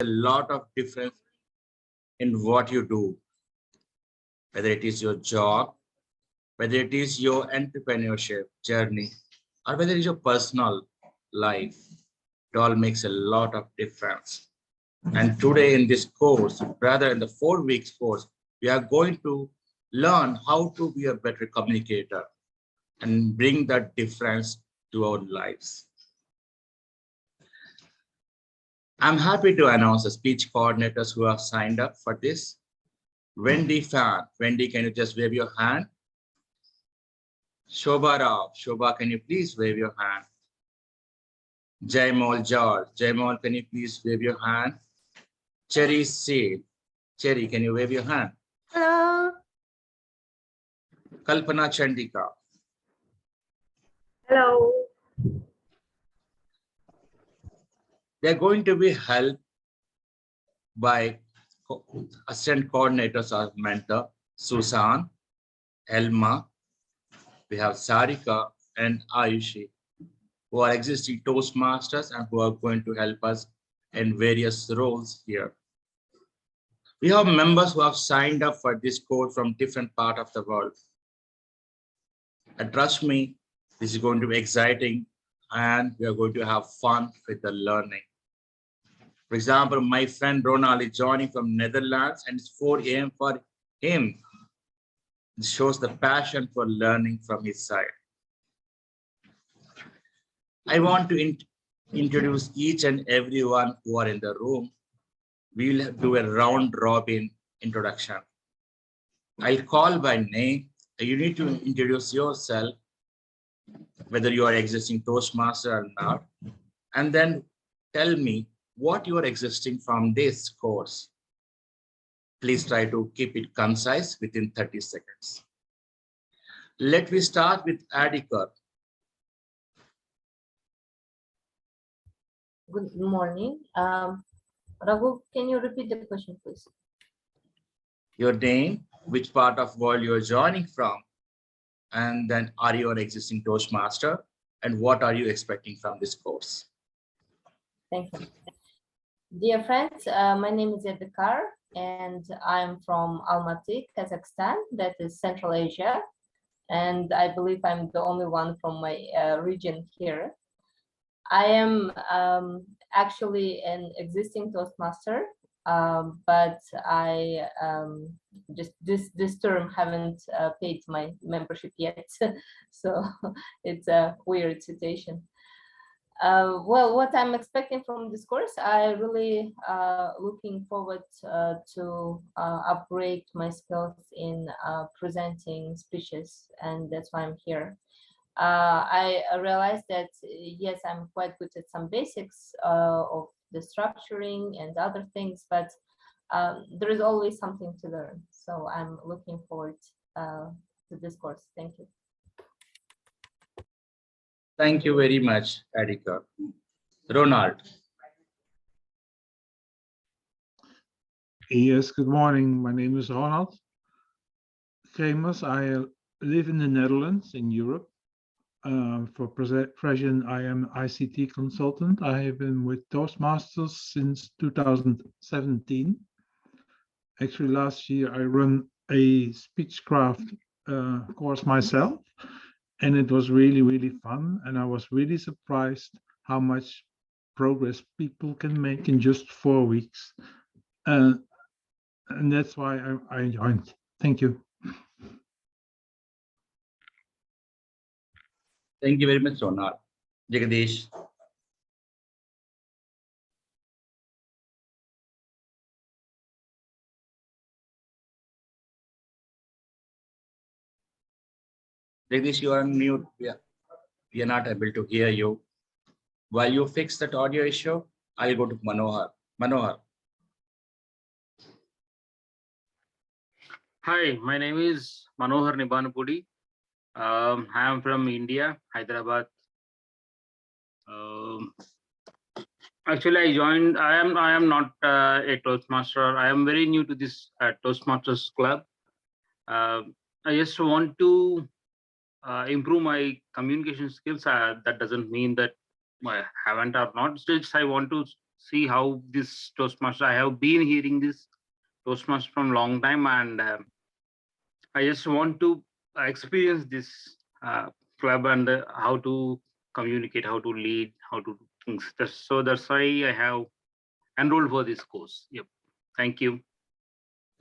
a lot of difference in what you do, whether it is your job, whether it is your entrepreneurship journey, or whether it is your personal life. It all makes a lot of difference. And today in this course, rather in the 4 weeks course, we are going to learn how to be a better communicator and bring that difference to our lives. I'm happy to announce the speech coordinators who have signed up for this. Wendy Fan. Wendy, can you just wave your hand? Shoba Rao. Shoba, can you please wave your hand? Jaymol George. Jaymol, can you please wave your hand? Cherry C. Cherry, can you wave your hand? Hello. Kalpana Chandika. Hello. They're going to be helped by assistant coordinators or mentor, Susan, Elma, we have Sarika and Ayushi, who are existing Toastmasters and who are going to help us in various roles here. We have members who have signed up for this course from different parts of the world. And trust me, this is going to be exciting and we are going to have fun with the learning. For example, my friend Ronald is joining from Netherlands and it's 4 a.m. for him. It shows the passion for learning from his side. I want to introduce each and everyone who are in the room. We'll do a round robin introduction. I'll call by name. You need to introduce yourself, whether you are existing Toastmaster or not, and then tell me what you are existing from this course. Please try to keep it concise within 30 seconds. Let me start with Adhikar. Good morning. Raghu, can you repeat the question, please? Your name, which part of world you are joining from, and then are you an existing Toastmaster, and what are you expecting from this course? Thank you. Dear friends, my name is Adhikar, and I'm from Almaty, Kazakhstan, that is Central Asia. And I believe I'm the only one from my region here. I am actually an existing Toastmaster, but I just this term haven't paid my membership yet, so it's a weird situation. Well, what I'm expecting from this course, I really looking forward to upgrade my skills in presenting speeches, and that's why I'm here. I realized that, yes, I'm quite good at some basics of the structuring and other things, but there is always something to learn. So I'm looking forward to this course. Thank you. Thank you very much, Adhikar. Ronald. Yes, good morning. My name is Ronald Kremers. I live in the Netherlands in Europe. For present, I am ICT consultant. I have been with Toastmasters since 2017. Actually, last year I run a Speechcraft course myself, and it was really, really fun. And I was really surprised how much progress people can make in just 4 weeks. And that's why I joined. Thank you. Thank you very much, Ronald. Jagadish. Jagadish, you are on mute. We are not able to hear you. While you fix that audio issue, I'll go to Manohar. Manohar. Hi, my name is Manohar Nibanapudi. I am from India, Hyderabad. Actually, I joined. I am not a Toastmaster. I am very new to this Toastmasters club. I just want to improve my communication skills. That doesn't mean that I haven't or not. Just I want to see how this Toastmaster, I have been hearing this Toastmaster from long time, and I just want to experience this club and how to communicate, how to lead, how to do things. So that's why I have enrolled for this course. Yep. Thank you.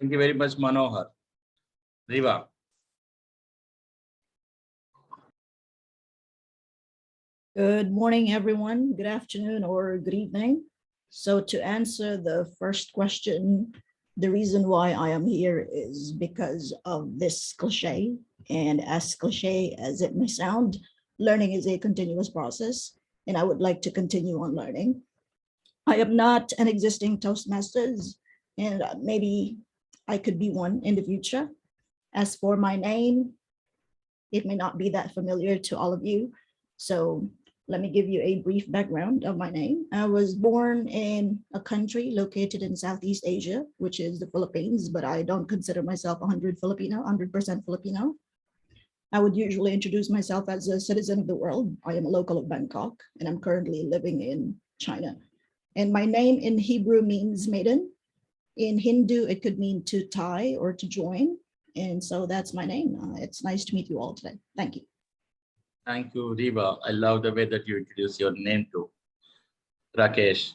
Thank you very much, Manohar. Riva. Good morning, everyone. Good afternoon or good evening. So to answer the first question, the reason why I am here is because of this cliche. And as cliche as it may sound, learning is a continuous process, and I would like to continue on learning. I am not an existing Toastmasters, and maybe I could be one in the future. As for my name, it may not be that familiar to all of you. So let me give you a brief background of my name. I was born in a country located in Southeast Asia, which is the Philippines, but I don't consider myself 100% Filipino. I would usually introduce myself as a citizen of the world. I am a local of Bangkok, and I'm currently living in China. And my name in Hebrew means maiden. In Hindu, it could mean to tie or to join. And so that's my name. It's nice to meet you all today. Thank you. Thank you, Riva. I love the way that you introduce your name too. Rakesh.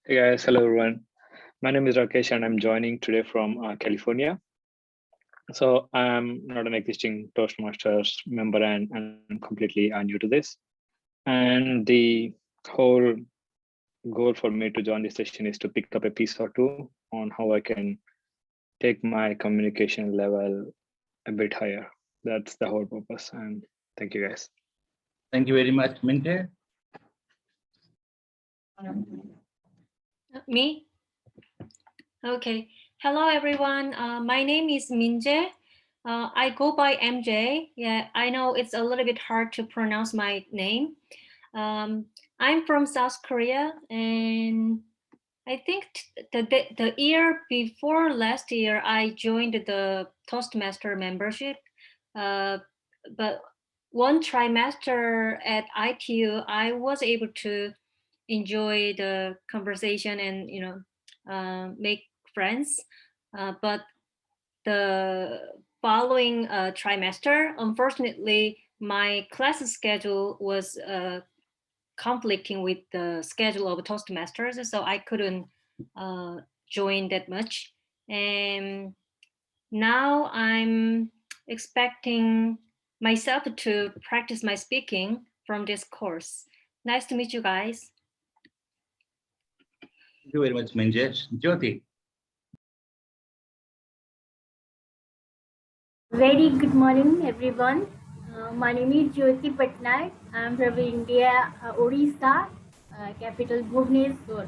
Hey guys, hello everyone. My name is Rakesh and I'm joining today from California. So I'm not an existing Toastmasters member and I'm completely new to this. And the whole goal for me to join this session is to pick up a piece or two on how I can take my communication level a bit higher. That's the whole purpose. And thank you guys. Thank you very much, Minte. Me? Okay. Hello, everyone. My name is Minje. I go by MJ. Yeah, I know it's a little bit hard to pronounce my name. I'm from South Korea, and I think the year before last year, I joined the Toastmaster membership. But one trimester at ITU, I was able to enjoy the conversation and make friends. But the following trimester, unfortunately, my class schedule was conflicting with the schedule of Toastmasters, so I couldn't join that much. And now I'm expecting myself to practice my speaking from this course. Nice to meet you guys. Thank you very much, Minjesh. Jyoti. Very good morning, everyone. My name is Jyoti Patnaik. I'm from India, Odisha, capital Bhubaneswar.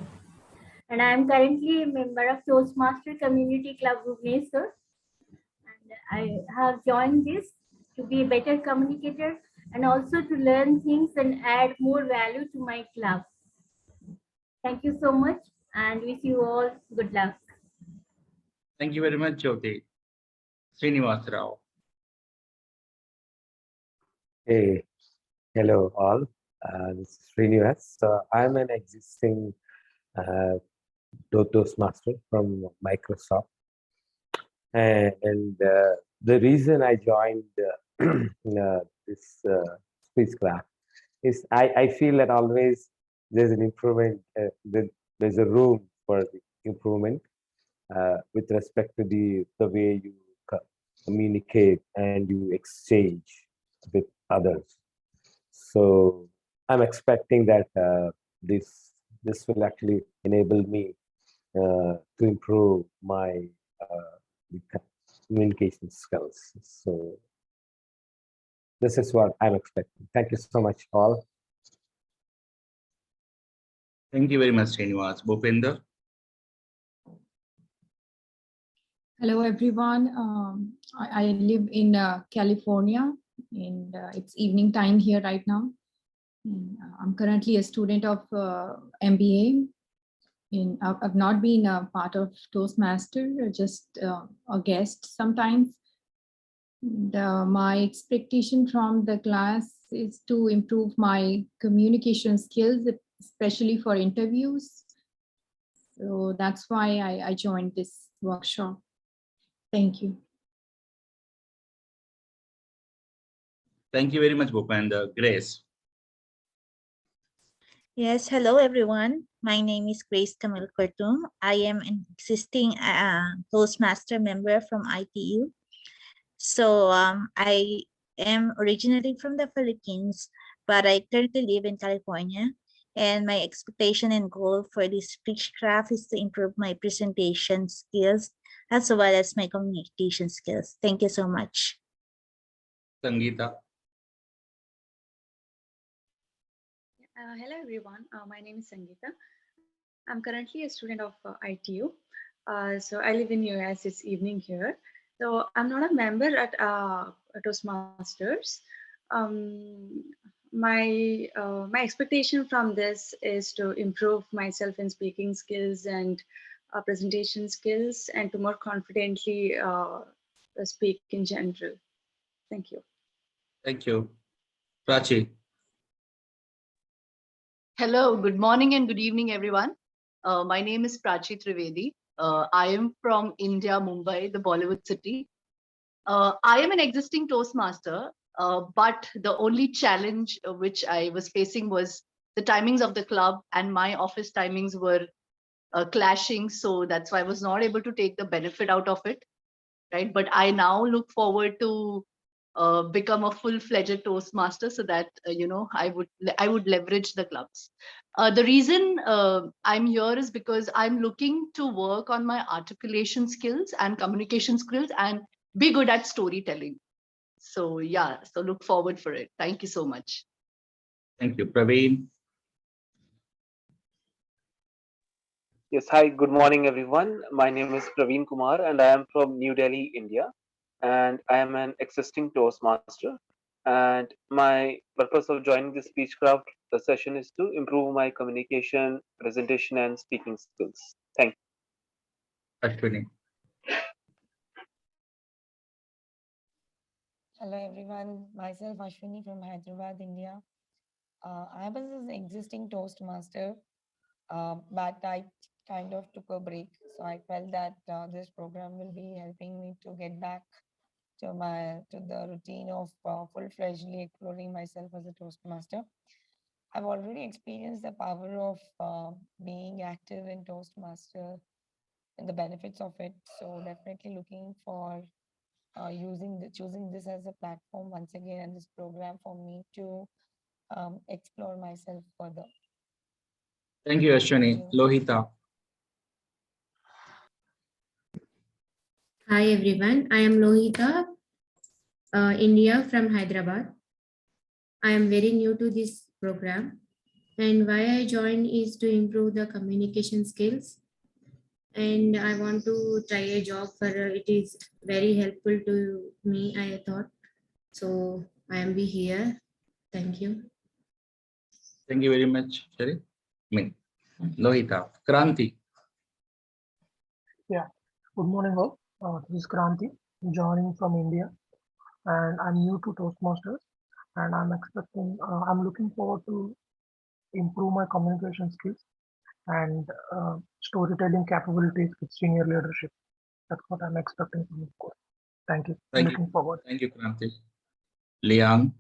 And I'm currently a member of Toastmaster Community Club Bhubaneswar. And I have joined this to be a better communicator and also to learn things and add more value to my club. Thank you so much and wish you all good luck. Thank you very much, Jyoti. Srinivas Rao. Hey, hello all. This is Srinivas. So I'm an existing Toastmaster from Microsoft, and the reason I joined this Speechcraft is I feel that always there's an improvement. There's a room for the improvement with respect to the way you communicate and you exchange with others. So I'm expecting that this will actually enable me to improve my communication skills. So this is what I'm expecting. Thank you so much, all. Thank you very much, Srinivas. Bhupinder. Hello, everyone. I live in California, and it's evening time here right now. And, I'm currently a student of MBA. I've not been a part of Toastmaster, just a guest sometimes. My expectation from the class is to improve my communication skills, especially for interviews. So that's why I joined this workshop. Thank you. Thank you very much, Bhupender. Grace. Yes, hello everyone. My name is Grace Camilcortum. I am an existing Toastmaster member from ITU. So I am originally from the Philippines, but I currently live in California. And my expectation and goal for this Speechcraft is to improve my presentation skills as well as my communication skills. Thank you so much. Sangeeta. Hello everyone, my name is Sangeeta. I'm currently a student of ITU. So I live in US, it's evening here. So I'm not a member at Toastmasters. My expectation from this is to improve myself in speaking skills and presentation skills and to more confidently speak in general. Thank you. Thank you. Prachi. Hello, good morning and good evening, everyone. My name is Prachi Trivedi. I am from India, Mumbai, the Bollywood city. I am an existing Toastmaster, but the only challenge which I was facing was the timings of the club, and my office timings were clashing. So that's why I was not able to take the benefit out of it, right? But I now look forward to become a full-fledged Toastmaster so that I would leverage the clubs. The reason I'm here is because I'm looking to work on my articulation skills and communication skills and be good at storytelling. So yeah, so look forward for it. Thank you so much. Thank you. Praveen. Yes, hi, good morning, everyone. My name is Praveen Kumar, and I am from New Delhi, India. And I am an existing Toastmaster. And my purpose of joining the Speechcraft session is to improve my communication, presentation, and speaking skills. Thank you. Ashwini. Hello everyone, myself Ashwini from Hyderabad, India. I was an existing Toastmaster, but I kind of took a break. So I felt that this program will be helping me to get back to the routine of full-fledgedly exploring myself as a Toastmaster. I've already experienced the power of being active in Toastmaster and the benefits of it. So definitely looking for choosing this as a platform once again and this program for me to explore myself further. Thank you, Ashwini. Lohita. Hi everyone, I am Lohita, India from Hyderabad. I am very new to this program, and why I joined is to improve the communication skills. And I want to try a job for it is very helpful to me, I thought. So I am here. Thank you. Thank you very much, Sherry. Lohita. Kranti. Yeah, good morning all. This is Kranti, joining from India, and I'm new to Toastmasters, and I'm looking forward to improve my communication skills and storytelling capabilities with senior leadership. That's what I'm expecting from this course. Thank you. Looking forward. Thank you, Kranti. Liang.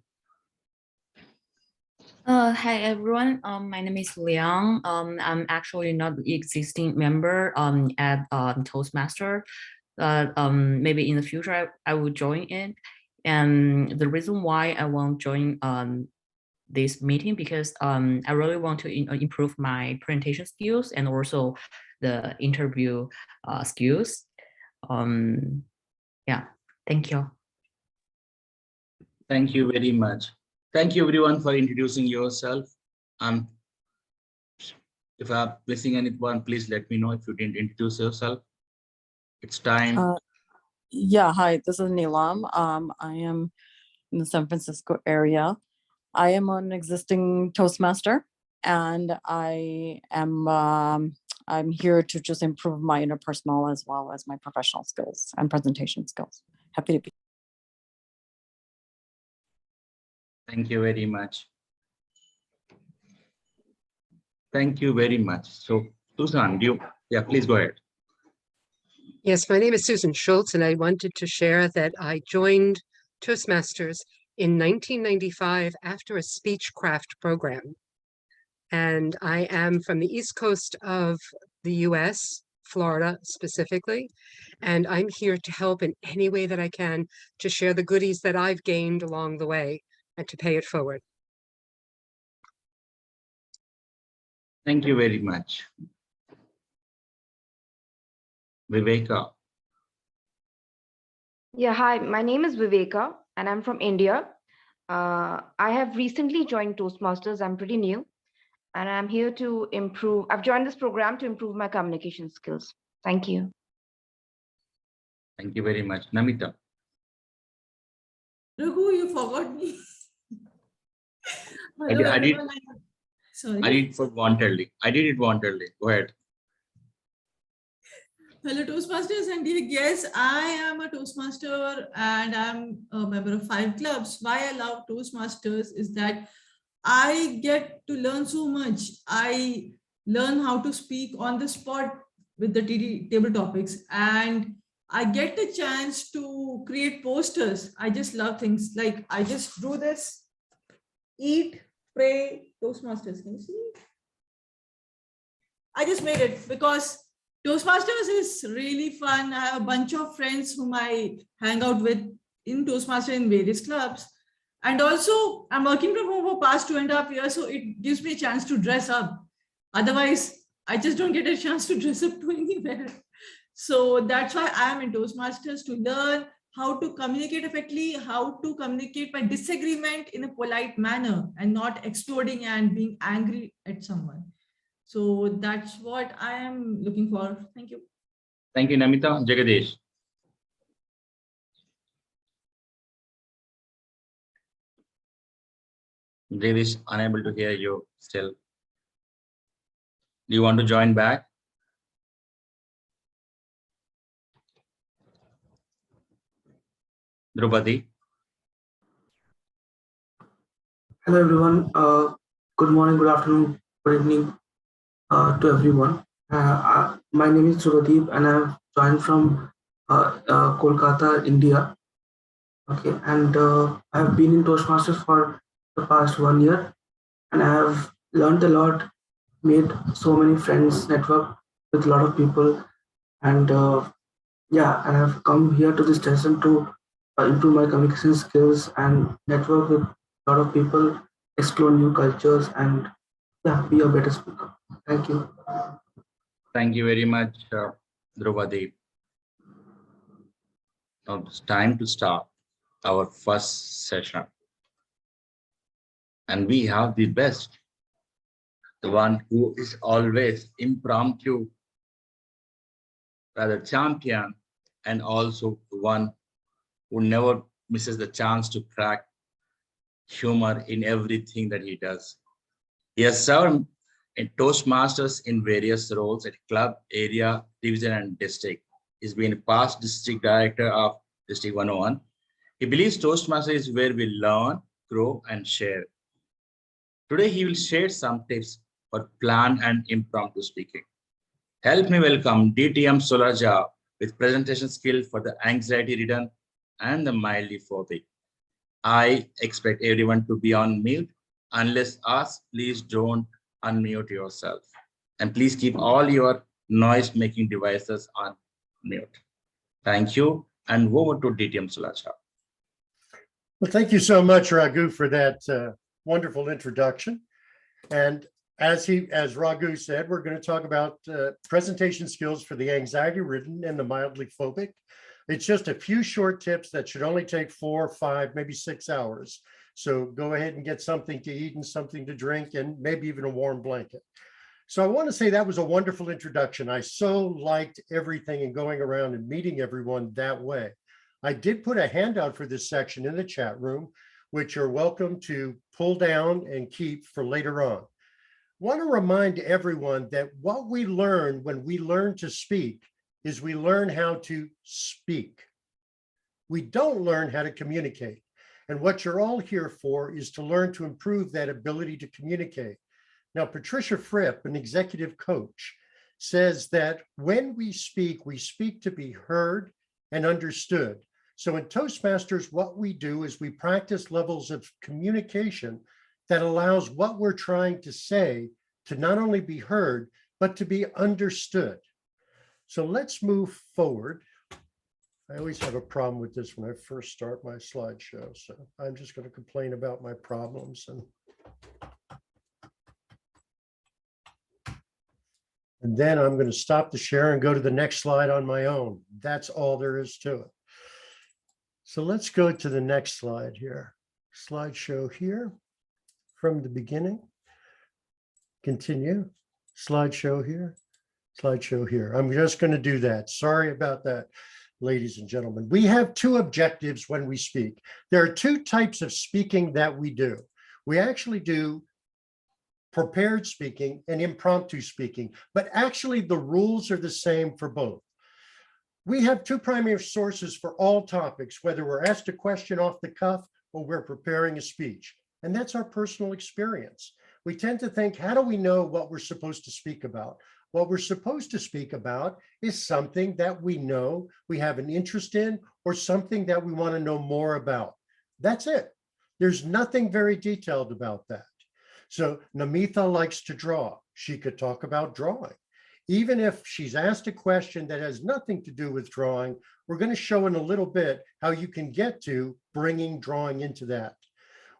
Hi everyone. My name is Liang. I'm actually not the existing member at Toastmaster. Maybe in the future I will join it. And the reason why I won't join this meeting because I really want to improve my presentation skills and also the interview skills. Yeah, thank you. Thank you very much. Thank you everyone for introducing yourself. If I'm missing anyone, please let me know if you didn't introduce yourself. It's time. Yeah, hi, this is Neelam. I am in the San Francisco area. I am an existing Toastmaster, and I am I'm here to just improve my interpersonal as well as my professional skills and presentation skills. Happy to be. Thank you very much. Thank you very much. So, Susan, please go ahead. Yes, my name is Susan Schultz, and I wanted to share that I joined Toastmasters in 1995 after a Speechcraft program. And I am from the East Coast of the US, Florida specifically, and I'm here to help in any way that I can to share the goodies that I've gained along the way and to pay it forward. Thank you very much. Viveka. Yeah, hi, my name is Viveka and I'm from India. I have recently joined Toastmasters. I'm pretty new and I'm here to improve. I've joined this program to improve my communication skills. Thank you. Thank you very much. Namita. Raghu, you forgot me. I did Sorry. I did it wanted. Go ahead. Hello, Toastmasters, and yes, I am a Toastmaster and I'm a member of 5 clubs. Why I love Toastmasters is that I get to learn so much. I learn how to speak on the spot with the table topics, and I get the chance to create posters. I just love things like I just drew this: eat, pray, Toastmasters. Can you see? I just made it because Toastmasters is really fun. I have a bunch of friends whom I hang out with in Toastmasters in various clubs. And also, I'm working from home for past 2.5 years, so it gives me a chance to dress up. Otherwise, I just don't get a chance to dress up to anywhere. So that's why I'm in Toastmasters, to learn how to communicate effectively, how to communicate by disagreement in a polite manner and not exploding and being angry at someone. So that's what I am looking for. Thank you. Thank you, Namita. Jagadish. Jagadish, unable to hear you still. Do you want to join back? Drupadi. Hello, everyone. Good morning, good afternoon, good evening to everyone. My name is Suradeep and I've joined from Kolkata, India. Okay, and I've been in Toastmasters for the past 1 year and I have learned a lot, made so many friends, networked with a lot of people, and yeah, I have come here to this session to improve my communication skills and network with a lot of people, explore new cultures, and yeah, be a better speaker. Thank you. Thank you very much, Drupadi. Now it's time to start our first session. And we have the best, the one who is always impromptu, rather champion, and also the one who never misses the chance to crack humor in everything that he does. He has served in Toastmasters in various roles at club, area, division, and district. He's been past district director of District 101. He believes Toastmasters is where we learn, grow, and share. Today, he will share some tips for planned and impromptu speaking. Help me welcome DTM Solarzar with presentation skill for the anxiety-ridden and the mildly phobic. I expect everyone to be on mute. Unless asked, please don't unmute yourself. And please keep all your noise-making devices on mute. Thank you. And over to DTM Solarzar. Well, thank you so much, Raghu, for that wonderful introduction. And as Raghu said, we're going to talk about presentation skills for the anxiety-ridden and the mildly phobic. It's just a few short tips that should only take 4, 5, maybe 6 hours. So go ahead and get something to eat and something to drink and maybe even a warm blanket. So I want to say that was a wonderful introduction. I so liked everything and going around and meeting everyone that way. I did put a handout for this section in the chat room, which you're welcome to pull down and keep for later on. Want to remind everyone that what we learn when we learn to speak is we learn how to speak. We don't learn how to communicate. And what you're all here for is to learn to improve that ability to communicate. Now, Patricia Fripp, an executive coach, says that when we speak to be heard and understood. So in Toastmasters, what we do is we practice levels of communication that allows what we're trying to say to not only be heard, but to be understood. So let's move forward. I always have a problem with this when I first start my slideshow, so I'm just going to complain about my problems. And then I'm going to stop the share and go to the next slide on my own. That's all there is to it. So let's go to the next slide here. Slideshow here from the beginning. Continue. Slideshow here. Slideshow here. I'm just going to do that. Sorry about that, ladies and gentlemen. We have two objectives when we speak. There are two types of speaking that we do. We actually do prepared speaking and impromptu speaking, but actually the rules are the same for both. We have two primary sources for all topics, whether we're asked a question off the cuff or we're preparing a speech, and that's our personal experience. We tend to think, how do we know what we're supposed to speak about? What we're supposed to speak about is something that we know we have an interest in or something that we want to know more about. That's it. There's nothing very detailed about that. So Namitha likes to draw. She could talk about drawing. Even if she's asked a question that has nothing to do with drawing, we're going to show in a little bit how you can get to bringing drawing into that.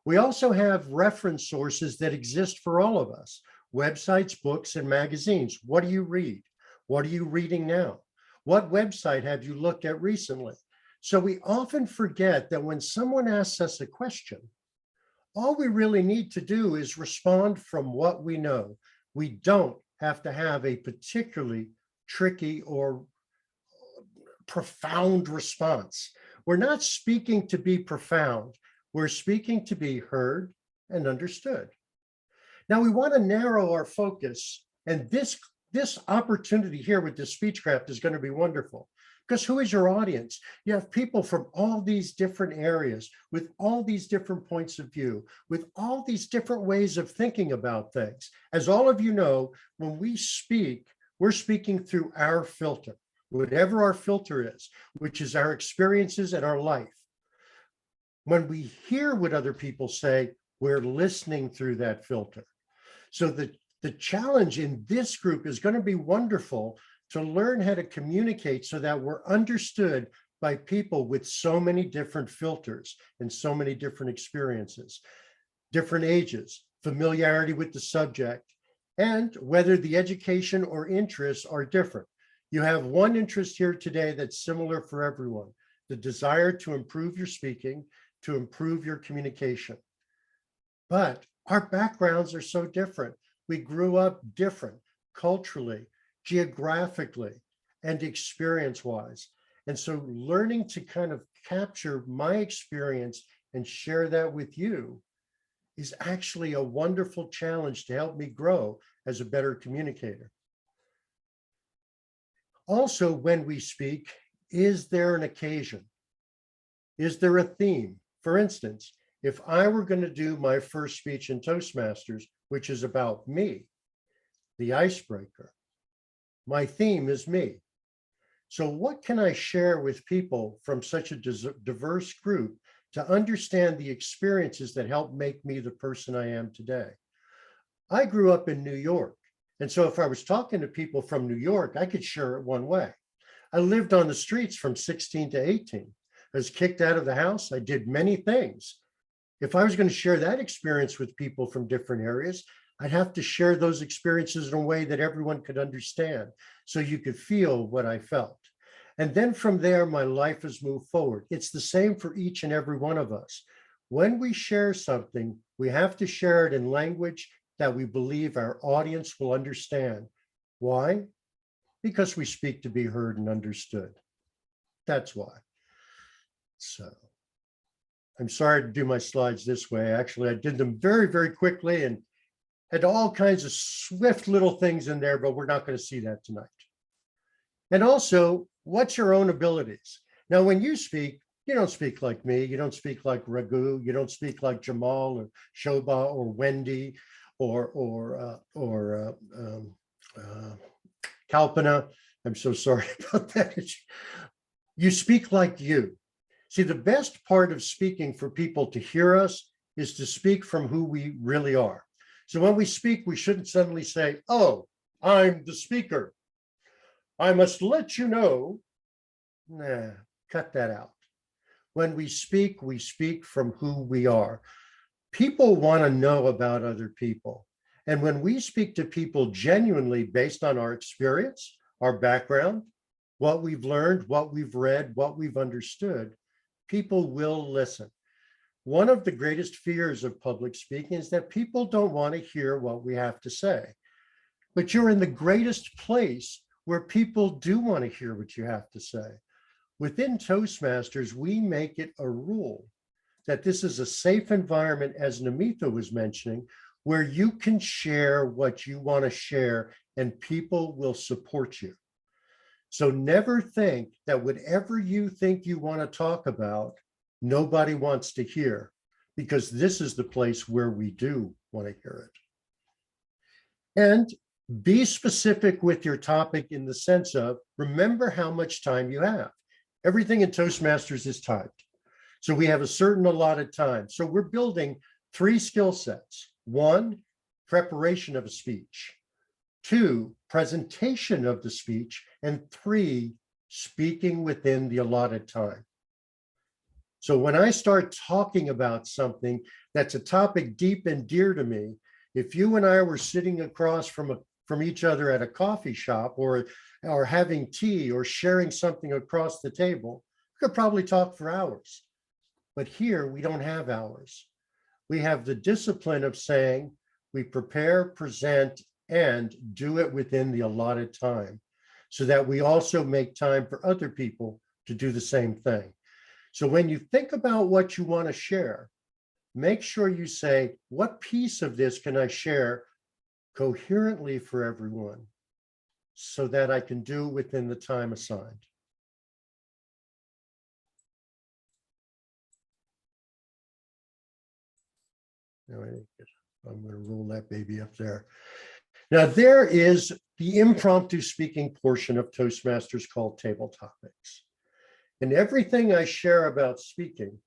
We also have reference sources that exist for all of us. Websites, books, and magazines. What do you read? What are you reading now? What website have you looked at recently? So we often forget that when someone asks us a question, all we really need to do is respond from what we know. We don't have to have a particularly tricky or profound response. We're not speaking to be profound. We're speaking to be heard and understood. Now we want to narrow our focus, and this opportunity here with the Speechcraft is going to be wonderful. Because who is your audience? You have people from all these different areas, with all these different points of view, with all these different ways of thinking about things. As all of you know, when we speak, we're speaking through our filter, whatever our filter is, which is our experiences and our life. When we hear what other people say, we're listening through that filter. So the challenge in this group is going to be wonderful to learn how to communicate so that we're understood by people with so many different filters and so many different experiences, different ages, familiarity with the subject, and whether the education or interests are different. You have one interest here today that's similar for everyone, the desire to improve your speaking, to improve your communication. But our backgrounds are so different. We grew up different culturally, geographically, and experience-wise. And so learning to kind of capture my experience and share that with you is actually a wonderful challenge to help me grow as a better communicator. Also, when we speak, is there an occasion? Is there a theme? For instance, if I were going to do my first speech in Toastmasters, which is about me, the icebreaker, my theme is me. So what can I share with people from such a diverse group to understand the experiences that help make me the person I am today? I grew up in New York. And so if I was talking to people from New York, I could share it one way. I lived on the streets from 16 to 18. I was kicked out of the house. I did many things. If I was going to share that experience with people from different areas, I'd have to share those experiences in a way that everyone could understand, so you could feel what I felt. And then from there, my life has moved forward. It's the same for each and every one of us. When we share something, we have to share it in language that we believe our audience will understand. Why? Because we speak to be heard and understood. That's why. So I'm sorry to do my slides this way. Actually, I did them very, very quickly and had all kinds of swift little things in there, but we're not going to see that tonight. And also, what's your own abilities? Now, when you speak, You don't speak like me. You don't speak like Raghu. You don't speak like Jaymol or Shoba or Wendy or Kalpana. I'm so sorry about that. You speak like you. See, the best part of speaking for people to hear us is to speak from who we really are. So when we speak, we shouldn't suddenly say, oh, I'm the speaker. I must let you know. Nah, cut that out. When we speak from who we are. People want to know about other people. And when we speak to people genuinely based on our experience, our background, what we've learned, what we've read, what we've understood, people will listen. One of the greatest fears of public speaking is that people don't want to hear what we have to say. But you're in the greatest place where people do want to hear what you have to say. Within Toastmasters, we make it a rule that this is a safe environment, as Namita was mentioning, where you can share what you want to share and people will support you. So never think that whatever you think you want to talk about, nobody wants to hear, because this is the place where we do want to hear it. And be specific with your topic in the sense of, remember how much time you have. Everything in Toastmasters is timed. So we have a certain allotted time. So we're building 3 skill sets. 1, preparation of a speech. 2, presentation of the speech. And 3, speaking within the allotted time. So when I start talking about something that's a topic deep and dear to me, if you and I were sitting across from each other at a coffee shop or having tea or sharing something across the table, we could probably talk for hours. But here we don't have hours. We have the discipline of saying we prepare, present, and do it within the allotted time so that we also make time for other people to do the same thing. So when you think about what you want to share, make sure you say, what piece of this can I share coherently for everyone so that I can do within the time assigned? I'm going to roll that baby up there. Now there is the impromptu speaking portion of Toastmasters called Table Topics. And everything I share about speaking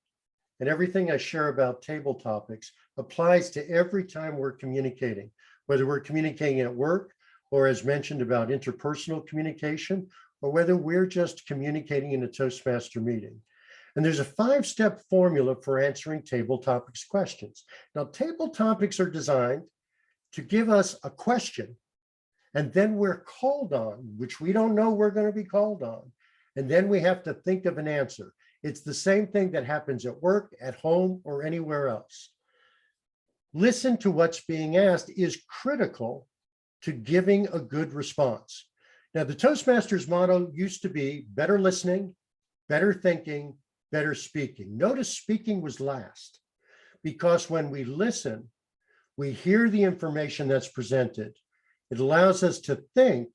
and everything I share about table topics applies to every time we're communicating, whether we're communicating at work or, as mentioned, about interpersonal communication, or whether we're just communicating in a Toastmaster meeting. And there's a 5-step formula for answering table topics questions. Now, table topics are designed to give us a question, and then we're called on, which we don't know we're going to be called on. And then we have to think of an answer. It's the same thing that happens at work, at home, or anywhere else. Listen to what's being asked is critical to giving a good response. Now, the Toastmasters motto used to be better listening, better thinking, better speaking. Notice speaking was last, because when we listen, we hear the information that's presented. It allows us to think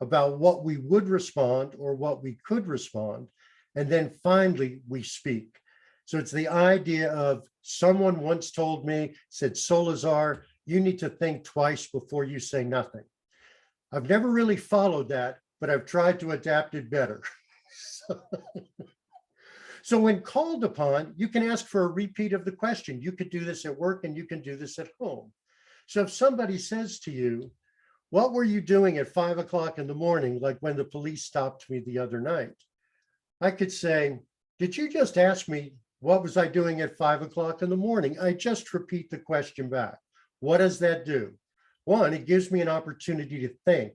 about what we would respond or what we could respond, and then finally we speak. So it's the idea of, someone once told me, said, Solarzar, you need to think twice before you say nothing. I've never really followed that, but I've tried to adapt it better. So when called upon, you can ask for a repeat of the question. You could do this at work and you can do this at home. So if somebody says to you, what were you doing at 5 o'clock in the morning, like when the police stopped me the other night? I could say, did you just ask me, what was I doing at 5 o'clock in the morning? I just repeat the question back. What does that do? 1, it gives me an opportunity to think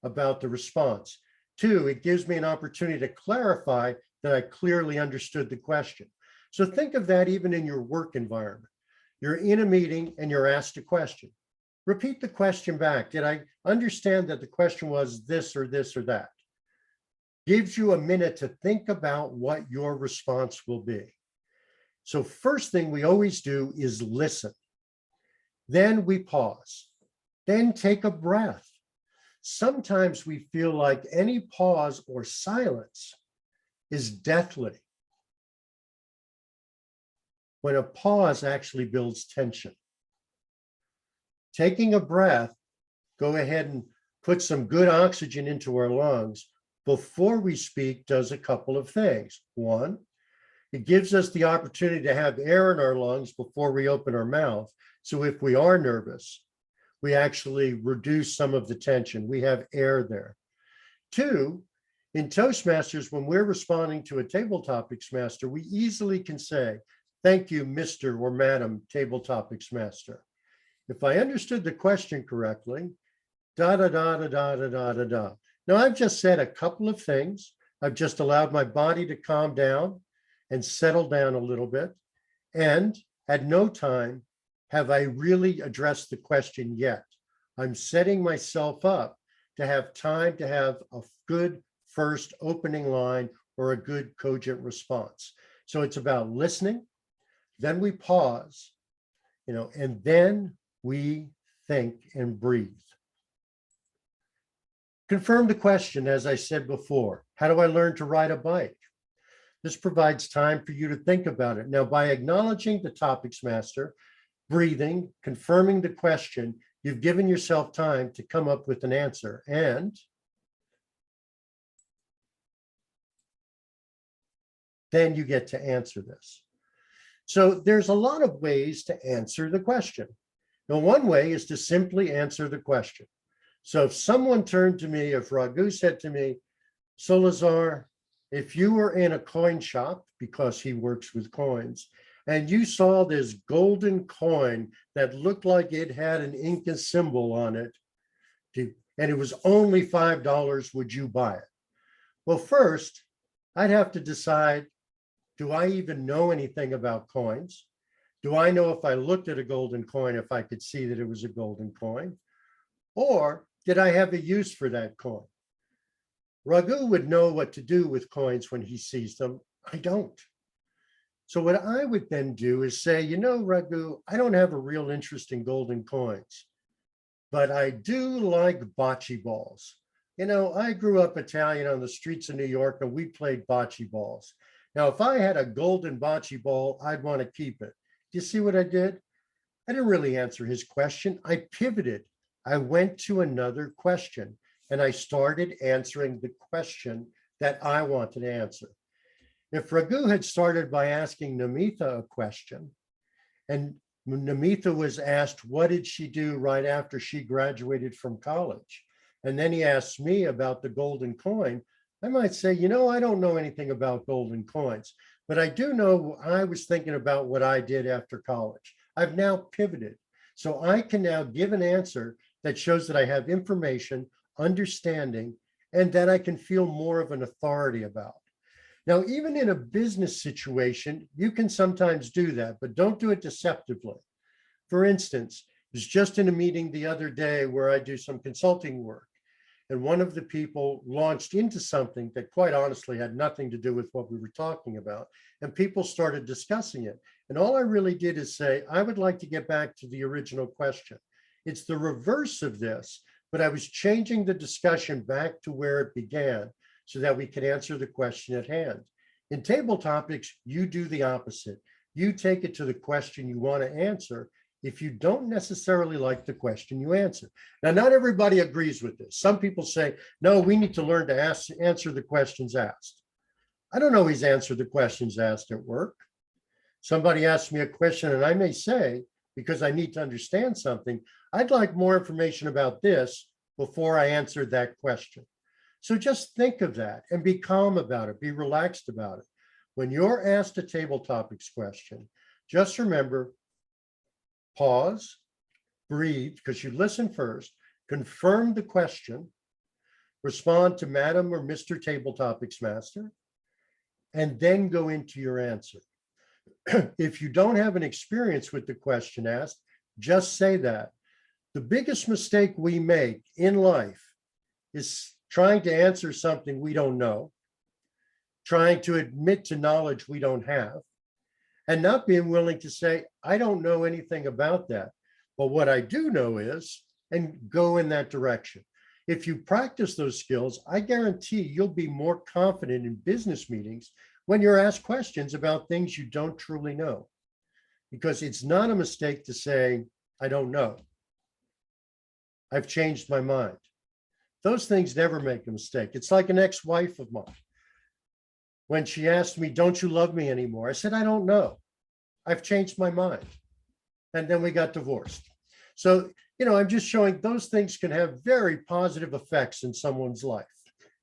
about the response. 2, it gives me an opportunity to clarify that I clearly understood the question. So think of that even in your work environment. You're in a meeting and you're asked a question. Repeat the question back. Did I understand that the question was this or this or that? Gives you a minute to think about what your response will be. So first thing we always do is listen. Then we pause. Then take a breath. Sometimes we feel like any pause or silence is deathly. when a pause actually builds tension. Taking a breath, go ahead and put some good oxygen into our lungs before we speak does a couple of things. One, it gives us the opportunity to have air in our lungs before we open our mouth. So if we are nervous, we actually reduce some of the tension. We have air there. Two, in Toastmasters, when we're responding to a table topics master, we easily can say, thank you, Mr. or Madam Table Topics Master. If I understood the question correctly, da da da da da da da da da. Now I've just said a couple of things. I've just allowed my body to calm down and settle down a little bit. And at no time have I really addressed the question yet. I'm setting myself up to have time to have a good first opening line or a good cogent response. So it's about listening, then we pause, and then we think and breathe. Confirm the question, as I said before. How do I learn to ride a bike? This provides time for you to think about it. Now, by acknowledging the topics master, breathing, confirming the question, you've given yourself time to come up with an answer. And then you get to answer this. So there's a lot of ways to answer the question. Now, one way is to simply answer the question. So if someone turned to me, if Raghu said to me, Solarzar, if you were in a coin shop, because he works with coins, and you saw this golden coin that looked like it had an Inca symbol on it, and it was only $5, would you buy it? Well, first, I'd have to decide, do I even know anything about coins? Do I know if I looked at a golden coin, if I could see that it was a golden coin? Or did I have a use for that coin? Raghu would know what to do with coins when he sees them. I don't. So what I would then do is say, Raghu, I don't have a real interest in golden coins, but I do like bocce balls. I grew up Italian on the streets of New York, and we played bocce balls. Now, if I had a golden bocce ball, I'd want to keep it. Do you see what I did? I didn't really answer his question. I pivoted. I went to another question, and I started answering the question that I wanted to answer. If Raghu had started by asking Namitha a question, and Namitha was asked, what did she do right after she graduated from college? And then he asked me about the golden coin, I might say, I don't know anything about golden coins, but I do know I was thinking about what I did after college. I've now pivoted. So I can now give an answer that shows that I have information, understanding, and that I can feel more of an authority about. Now, even in a business situation, you can sometimes do that, but don't do it deceptively. For instance, I was just in a meeting the other day where I do some consulting work, and one of the people launched into something that quite honestly had nothing to do with what we were talking about, and people started discussing it. And all I really did is say, I would like to get back to the original question. It's the reverse of this, but I was changing the discussion back to where it began so that we could answer the question at hand. In table topics, you do the opposite. You take it to the question you want to answer. If you don't necessarily like the question, you answer. Now, not everybody agrees with this. Some people say, no, we need to learn to answer the questions asked. I don't always answer the questions asked at work. Somebody asks me a question and I may say, because I need to understand something, I'd like more information about this before I answer that question. So just think of that and be calm about it, be relaxed about it. When you're asked a table topics question, just remember, pause, breathe, because you listen first, confirm the question, respond to Madam or Mr. Table Topics Master, and then go into your answer. If you don't have an experience with the question asked, just say that. The biggest mistake we make in life is trying to answer something we don't know, trying to admit to knowledge we don't have, and not being willing to say, I don't know anything about that, but what I do know is, and go in that direction. If you practice those skills, I guarantee you'll be more confident in business meetings when you're asked questions about things you don't truly know. because it's not a mistake to say, I don't know. I've changed my mind. Those things never make a mistake. It's like an ex-wife of mine. When she asked me, don't you love me anymore? I said, I don't know. I've changed my mind. And then we got divorced. So, I'm just showing those things can have very positive effects in someone's life.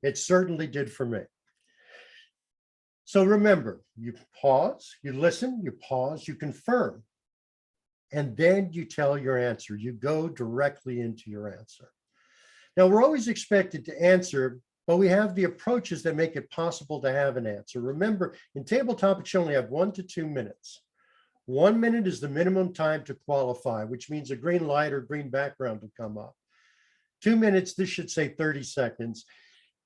It certainly did for me. So remember, you pause, you listen, you pause, you confirm, and then you tell your answer. You go directly into your answer. Now, we're always expected to answer, but we have the approaches that make it possible to have an answer. Remember, in table topics, you only have 1 to 2 minutes. 1 minute is the minimum time to qualify, which means a green light or green background to come up. 2 minutes, this should say 30 seconds,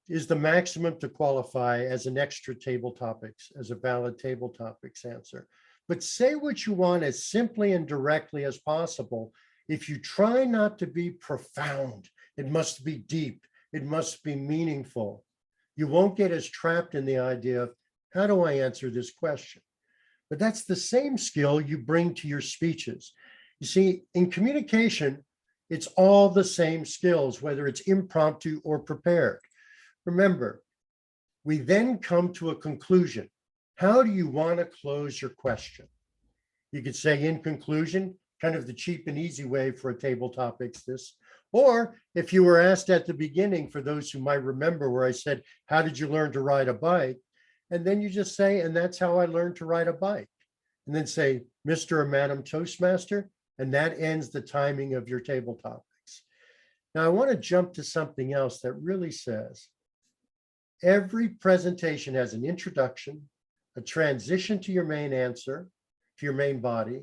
is the maximum to qualify as an extra table topics, as a valid table topics answer. But say what you want as simply and directly as possible. If you try not to be profound, it must be deep, it must be meaningful. You won't get as trapped in the idea of, how do I answer this question? But that's the same skill you bring to your speeches. You see, in communication, it's all the same skills, whether it's impromptu or prepared. Remember, we then come to a conclusion. How do you want to close your question? You could say in conclusion, kind of the cheap and easy way for a table topics this. Or if you were asked at the beginning, for those who might remember where I said, how did you learn to ride a bike? And then you just say, and that's how I learned to ride a bike. And then say, Mr. or Madam Toastmaster, and that ends the timing of your table topics. Now I want to jump to something else that really says, every presentation has an introduction, a transition to your main answer, to your main body,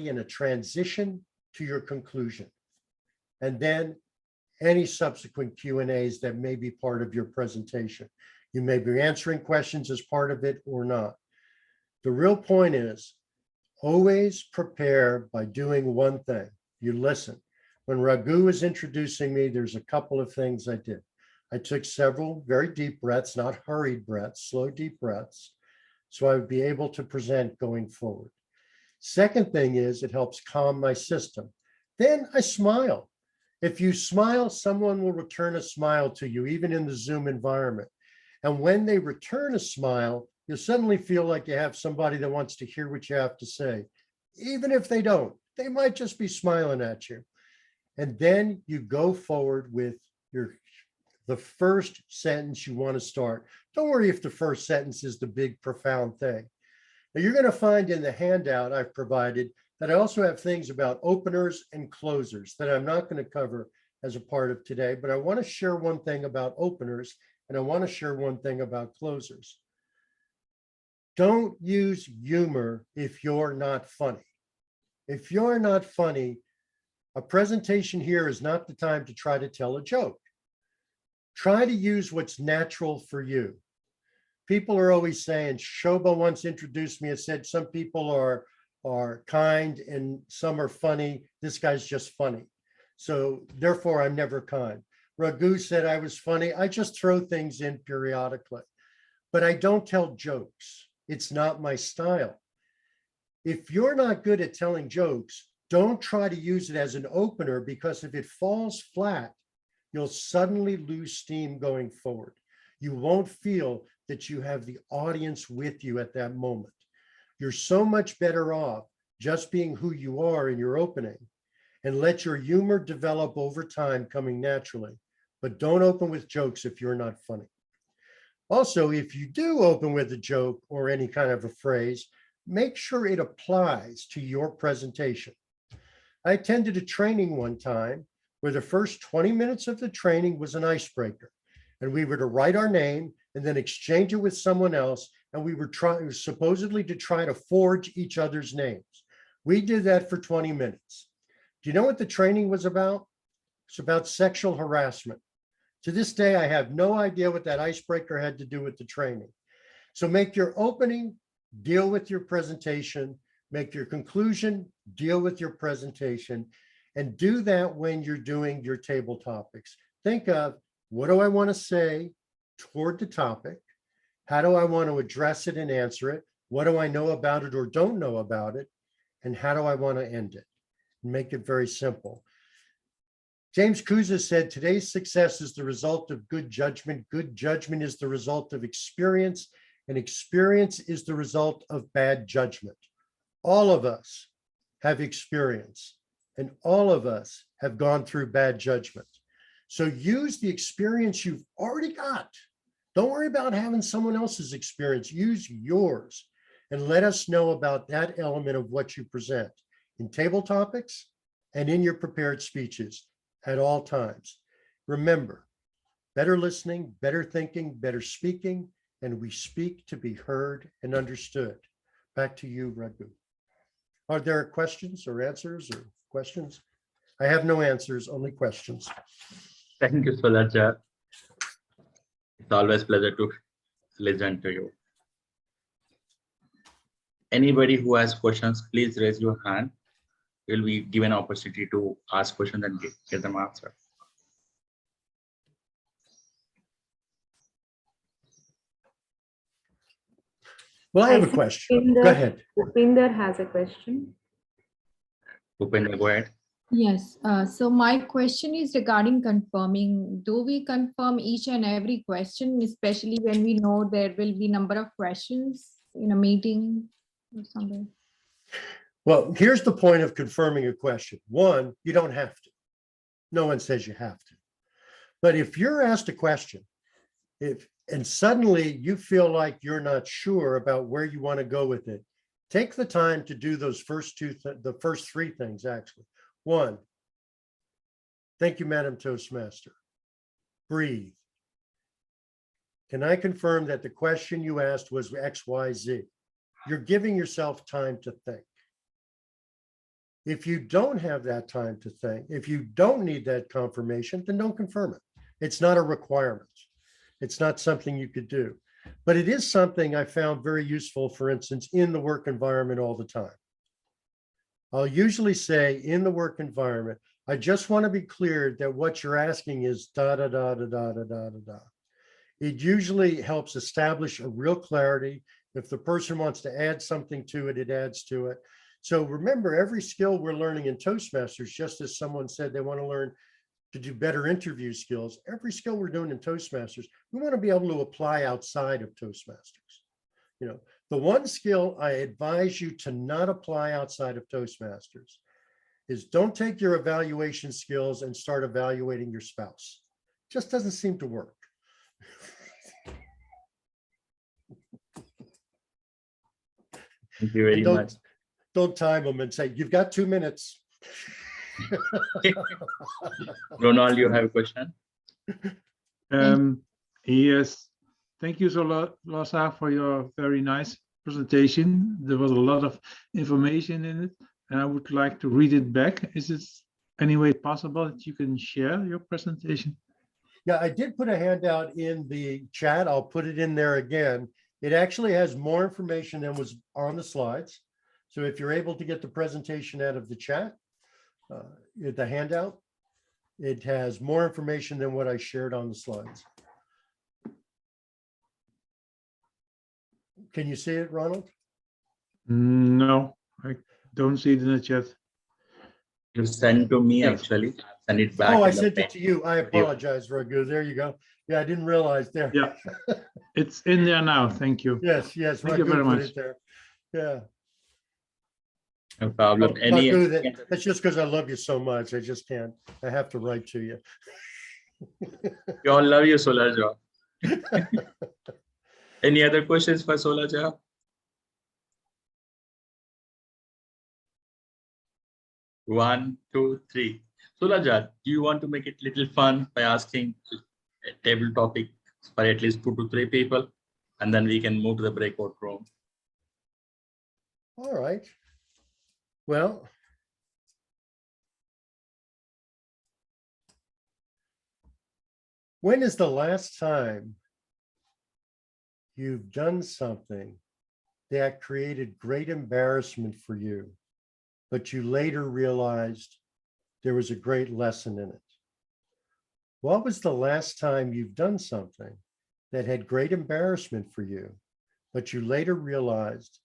and a transition to your conclusion. And then any subsequent Q&As that may be part of your presentation. You may be answering questions as part of it or not. The real point is always prepare by doing one thing. You listen. When Raghu was introducing me, there's a couple of things I did. I took several very deep breaths, not hurried breaths, slow, deep breaths, so I would be able to present going forward. Second thing is it helps calm my system. Then I smile. If you smile, someone will return a smile to you, even in the Zoom environment. And when they return a smile, you'll suddenly feel like you have somebody that wants to hear what you have to say. Even if they don't, they might just be smiling at you. And then you go forward with the first sentence you want to start. Don't worry if the first sentence is the big, profound thing. Now you're going to find in the handout I've provided that I also have things about openers and closers that I'm not going to cover as a part of today, but I want to share one thing about openers and I want to share one thing about closers. Don't use humor if you're not funny. If you're not funny, a presentation here is not the time to try to tell a joke. Try to use what's natural for you. People are always saying, Shoba once introduced me and said, some people are kind and some are funny. This guy's just funny. So therefore I'm never kind. Raghu said I was funny. I just throw things in periodically, but I don't tell jokes. It's not my style. If you're not good at telling jokes, don't try to use it as an opener, because if it falls flat, you'll suddenly lose steam going forward. You won't feel that you have the audience with you at that moment. You're so much better off just being who you are in your opening and let your humor develop over time coming naturally. But don't open with jokes if you're not funny. Also, if you do open with a joke or any kind of a phrase, make sure it applies to your presentation. I attended a training one time where the first 20 minutes of the training was an icebreaker. And we were to write our name and then exchange it with someone else. And we were supposedly to try to forge each other's names. We did that for 20 minutes. Do you know what the training was about? It's about sexual harassment. To this day, I have no idea what that icebreaker had to do with the training. So make your opening, deal with your presentation, make your conclusion, deal with your presentation, and do that when you're doing your table topics. Think of, what do I want to say toward the topic? How do I want to address it and answer it? What do I know about it or don't know about it? And how do I want to end it? Make it very simple. James Kuza said, today's success is the result of good judgment. Good judgment is the result of experience, and experience is the result of bad judgment. All of us have experience, and all of us have gone through bad judgment. So use the experience you've already got. Don't worry about having someone else's experience. Use yours and let us know about that element of what you present in table topics and in your prepared speeches at all times. Remember, better listening, better thinking, better speaking, and we speak to be heard and understood. Back to you, Raghu. Are there questions or answers or questions? I have no answers, only questions. Thank you, Solarzar. It's always a pleasure to listen to you. Anybody who has questions, please raise your hand. You'll be given an opportunity to ask questions and get them answered. Well, I have a question. Go ahead. Upinder has a question. Upinder, go ahead. Yes, so my question is regarding confirming. Do we confirm each and every question, especially when we know there will be number of questions in a meeting or something? Well, here's the point of confirming a question. One, you don't have to. No one says you have to. But if you're asked a question, and suddenly you feel like you're not sure about where you want to go with it, take the time to do those the first three things, actually. One, thank you, Madam Toastmaster. Breathe. Can I confirm that the question you asked was X, Y, Z? You're giving yourself time to think. If you don't have that time to think, if you don't need that confirmation, then don't confirm it. It's not a requirement. It's not something you could do. But it is something I found very useful, for instance, in the work environment all the time. I'll usually say in the work environment, I just want to be clear that what you're asking is da, da, da, da, da, da, da, da, da. It usually helps establish a real clarity. If the person wants to add something to it, it adds to it. So remember, every skill we're learning in Toastmasters, just as someone said they want to learn to do better interview skills, every skill we're doing in Toastmasters, we want to be able to apply outside of Toastmasters. You know, the one skill I advise you to not apply outside of Toastmasters is don't take your evaluation skills and start evaluating your spouse. It just doesn't seem to work. Thank you very much. Don't time them and say, you've got 2 minutes. Ronald, you have a question? Yes, thank you, Solarzar, for your very nice presentation. There was a lot of information in it, and I would like to read it back. Is it any way possible that you can share your presentation? Yeah, I did put a handout in the chat. I'll put it in there again. It actually has more information than was on the slides. So if you're able to get the presentation out of the chat, the handout, it has more information than what I shared on the slides. Can you see it, Ronald? No, I don't see it in the chat. You send to me, actually. Send it back. Oh, I sent it to you. I apologize, Raghu. There you go. Yeah, I didn't realize there. Yeah, it's in there now. Thank you. Yes, Thank you very much. There. Yeah. No problem. Raghu, that's just because I love you so much. I just can't. I have to write to you. We all love you, Solarzar. Any other questions for Solarzar? One, two, three. Solarzar, do you want to make it a little fun by asking a table topic for at least 2 to 3 people, and then we can move to the breakout room? All right. Well, when is the last time you've done something that created great embarrassment for you, but you later realized there was a great lesson in it? What was the last time you've done something that had great embarrassment for you, but you later realized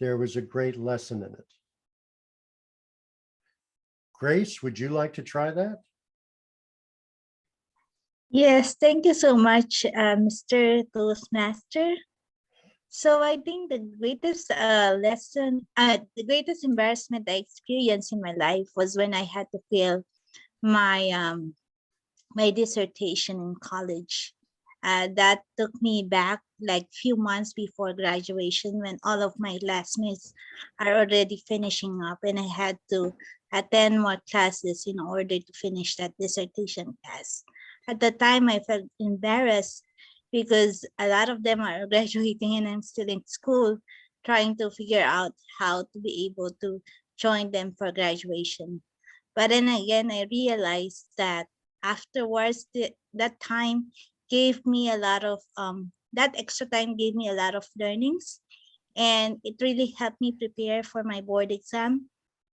there was a great lesson in it. Grace, would you like to try that? Yes, thank you so much, Mr. Toastmaster. So I think the greatest the greatest embarrassment I experienced in my life was when I had to fail my my dissertation in college. That took me back like few months before graduation, when all of my classmates are already finishing up, and I had to attend more classes in order to finish that dissertation class. At the time, I felt embarrassed because a lot of them are graduating and I'm still in school, trying to figure out how to be able to join them for graduation. But then again, I realized that afterwards, that time gave me a lot of, that extra time gave me a lot of learnings, and it really helped me prepare for my board exam.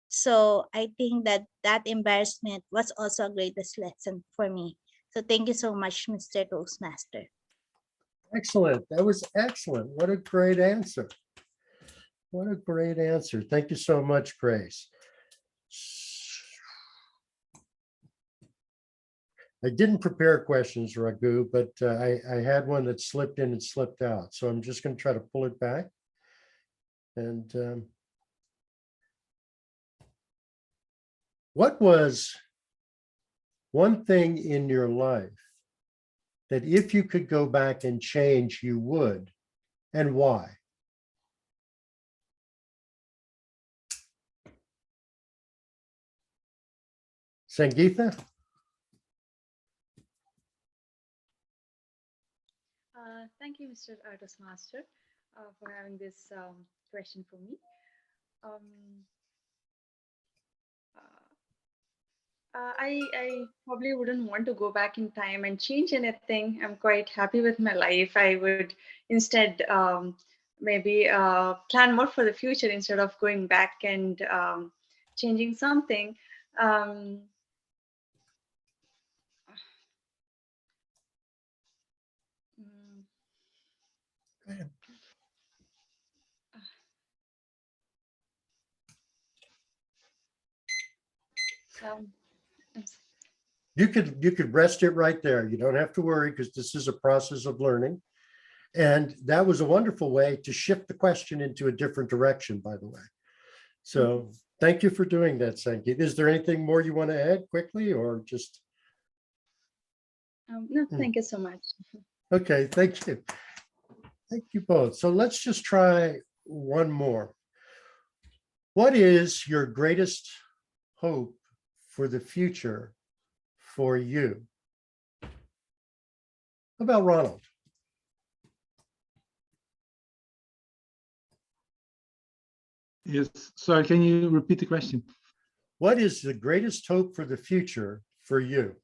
So I think that that embarrassment was also a greatest lesson for me. So thank you so much, Mr. Toastmaster. Excellent. That was excellent. What a great answer. What a great answer. Thank you so much, Grace. I didn't prepare questions, Raghu, but I had one that slipped in and slipped out. So I'm just going to try to pull it back. And what was one thing in your life that if you could go back and change, you would, and why? Sangeetha? Thank you, Mr. Toastmaster, for having this question for me. I probably wouldn't want to go back in time and change anything. I'm quite happy with my life. I would instead maybe plan more for the future instead of going back and changing something. You could rest it right there. You don't have to worry, because this is a process of learning. And that was a wonderful way to shift the question into a different direction, by the way. So thank you for doing that, Sangeet. Is there anything more you want to add quickly, or just? No, thank you so much. Okay, thank you. Thank you both. So let's just try one more. What is your greatest hope for the future for you? How about Ronald? Yes, sorry, can you repeat the question? What is the greatest hope for the future for you?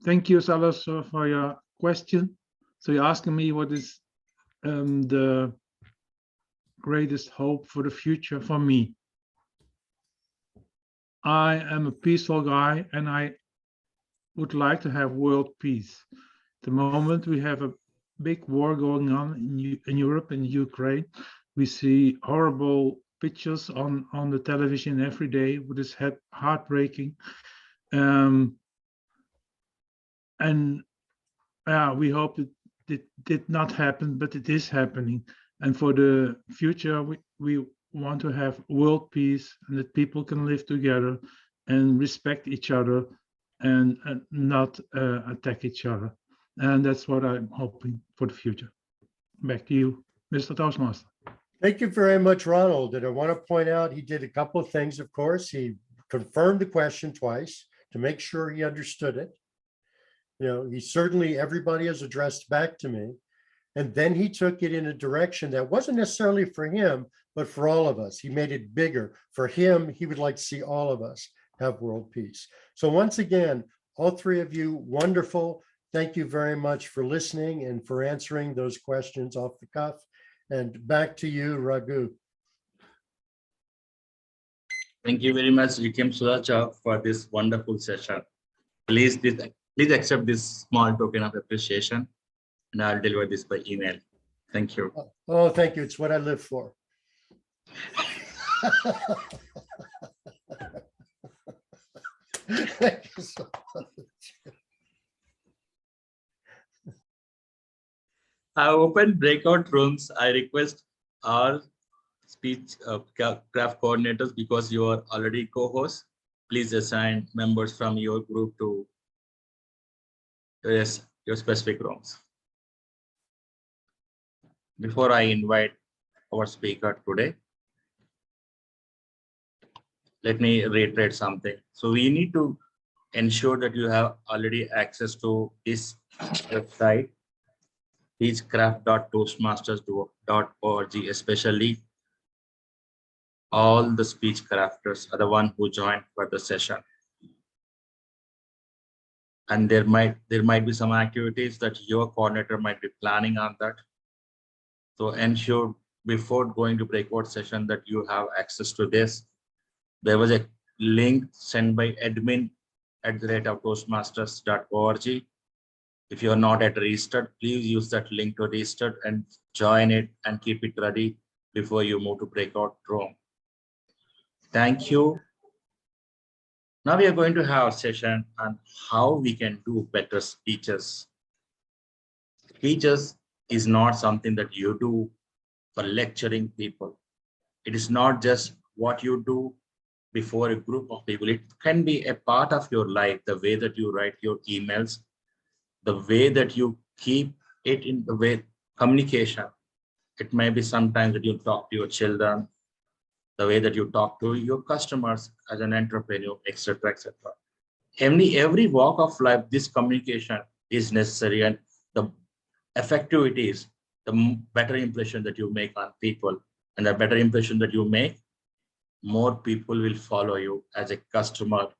Thank you, Salas, for your question. So you're asking me what is the greatest hope for the future for me. I am a peaceful guy, and I would like to have world peace. At the moment, we have a big war going on in Europe and Ukraine. We see horrible pictures on the television every day, which is heartbreaking. And we hope it did not happen, but it is happening. And for the future, we want to have world peace, and that people can live together and respect each other and not attack each other. And that's what I'm hoping for the future. Back to you, Mr. Toastmaster. Thank you very much, Ronald. And I want to point out he did a couple of things, of course. He confirmed the question twice to make sure he understood it. You know, he certainly, everybody has addressed back to me. And then he took it in a direction that wasn't necessarily for him, but for all of us. He made it bigger. For him, he would like to see all of us have world peace. So once again, all three of you, wonderful. Thank you very much for listening and for answering those questions off the cuff. And back to you, Raghu. Thank you very much, Solarzar, for this wonderful session. Please, this Please accept this small token of appreciation, and I'll deliver this by email. Thank you. Oh, thank you. It's what I live for. Thank you so much. I opened breakout rooms. I request our speech craft coordinators, because you are already co-hosts. Please assign members from your group to your specific rooms. Before I invite our speaker today, let me reiterate something. So we need to ensure that you have already access to this website, speechcraft.toastmasters.org, especially all the speech crafters are the one who joined for the session. And there might be some activities that your coordinator might be planning on that. So ensure before going to breakout session that you have access to this. There was a link sent by admin@toastmasters.org. If you are not yet registered, please use that link to register and join it and keep it ready before you move to breakout room. Thank you. Now we are going to have a session on how we can do better speeches. Speeches is not something that you do for lecturing people. It is not just what you do before a group of people. It can be a part of your life, the way that you write your emails, the way that you keep it in the way communication. It may be sometimes that you talk to your children, the way that you talk to your customers as an entrepreneur, etc., etc. Every walk of life, this communication is necessary, and the effective it is, the better impression that you make on people, and the better impression that you make, more people will follow you as a customer,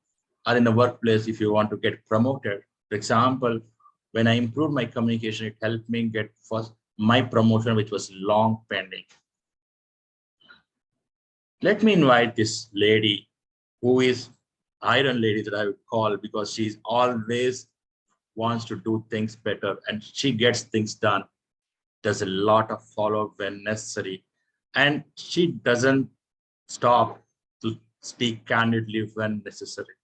or in the workplace if you want to get promoted. For example, when I improved my communication, it helped me get first my promotion, which was long pending. Let me invite this lady, who is Iron Lady that I would call, because she's always wants to do things better and she gets things done. Does a lot of follow-up when necessary, and she doesn't stop to speak candidly when necessary.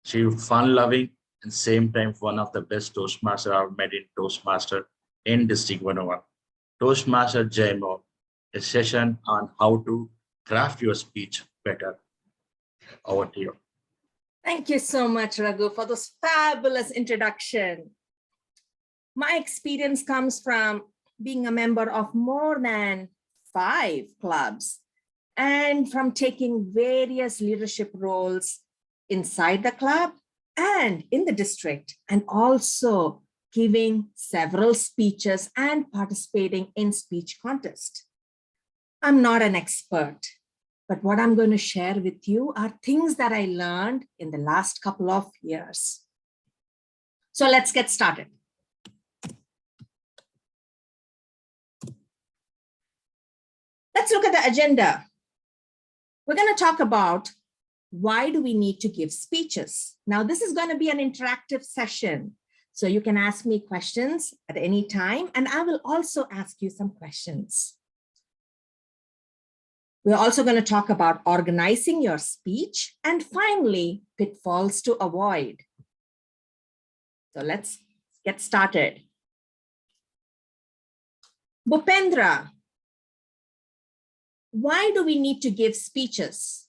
She's fun-loving and same time one of the best Toastmasters I've met in Toastmaster in District 101. Toastmaster Jaymol, a session on how to craft your speech better. Over to you. Thank you so much, Raghu, for this fabulous introduction. My experience comes from being a member of more than 5 clubs and from taking various leadership roles inside the club and in the district, and also giving several speeches and participating in speech contests. I'm not an expert, but what I'm going to share with you are things that I learned in the last couple of years. So let's get started. Let's look at the agenda. We're going to talk about why do we need to give speeches. Now, this is going to be an interactive session, so you can ask me questions at any time, and I will also ask you some questions. We're also going to talk about organizing your speech, and finally, pitfalls to avoid. So let's get started. Bhupendra, why do we need to give speeches?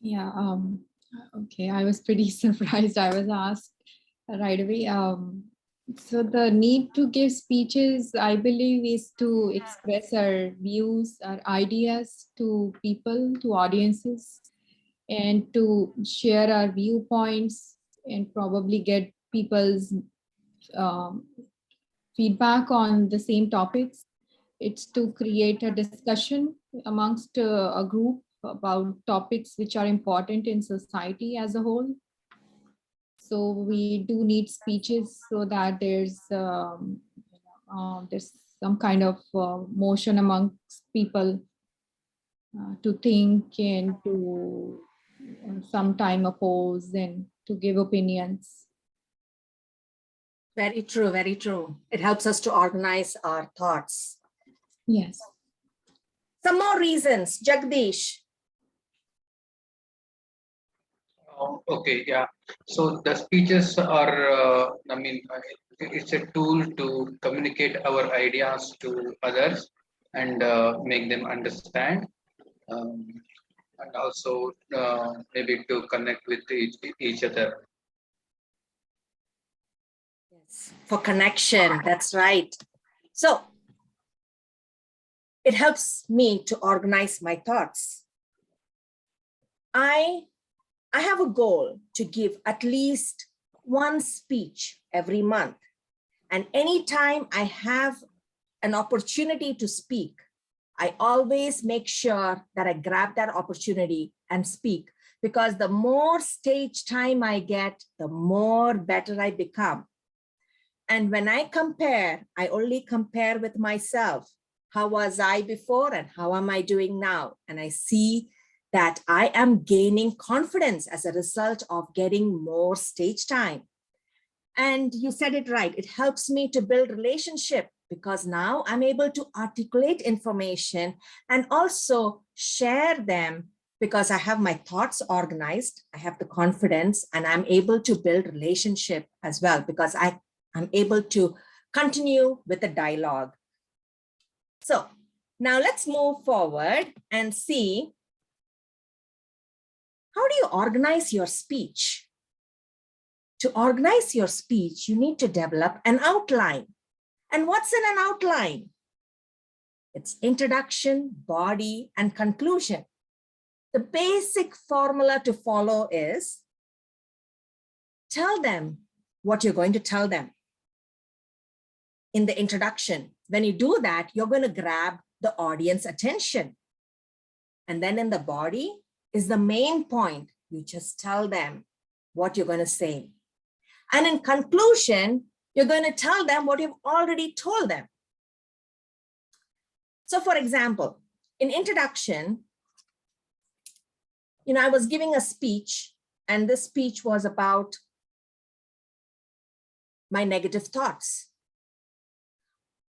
Yeah, okay, I was pretty surprised. I was asked right away. So the need to give speeches, I believe, is to express our views, our ideas to people, to audiences, and to share our viewpoints and probably get people's feedback on the same topics. It's to create a discussion amongst a group about topics which are important in society as a whole. So we do need speeches so that there's some kind of motion amongst people to think and to some time oppose and to give opinions. Very true, very true. It helps us to organize our thoughts. Yes. Some more reasons, Jagdish. Okay, yeah. So the speeches are, it's a tool to communicate our ideas to others and make them understand. And also maybe to connect with each other. Yes, for connection, that's right. So it helps me to organize my thoughts. I have a goal to give at least one speech every month. And anytime I have an opportunity to speak, I always make sure that I grab that opportunity and speak, because the more stage time I get, the more better I become. And when I compare, I only compare with myself. How was I before and how am I doing now? And I see that I am gaining confidence as a result of getting more stage time. And you said it right. It helps me to build relationship, because now I'm able to articulate information and also share them, because I have my thoughts organized, I have the confidence, and I'm able to build relationship as well, because I'm able to continue with the dialogue. So now let's move forward and see, how do you organize your speech? To organize your speech, you need to develop an outline. And what's in an outline? It's introduction, body, and conclusion. The basic formula to follow is tell them what you're going to tell them in the introduction. When you do that, you're going to grab the audience attention. And then in the body is the main point. You just tell them what you're going to say. And in conclusion, you're going to tell them what you've already told them. So for example, in introduction, I was giving a speech, and this speech was about my negative thoughts.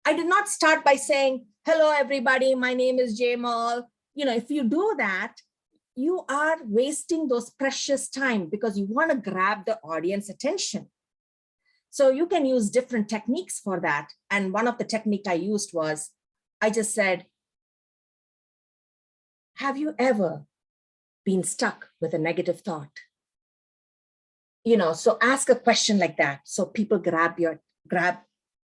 I did not start by saying, hello, everybody, my name is Jaymol. If you do that, you are wasting those precious time, because you want to grab the audience attention. So you can use different techniques for that. And one of the techniques I used was, I just said, have you ever been stuck with a negative thought? So ask a question like that. So people grab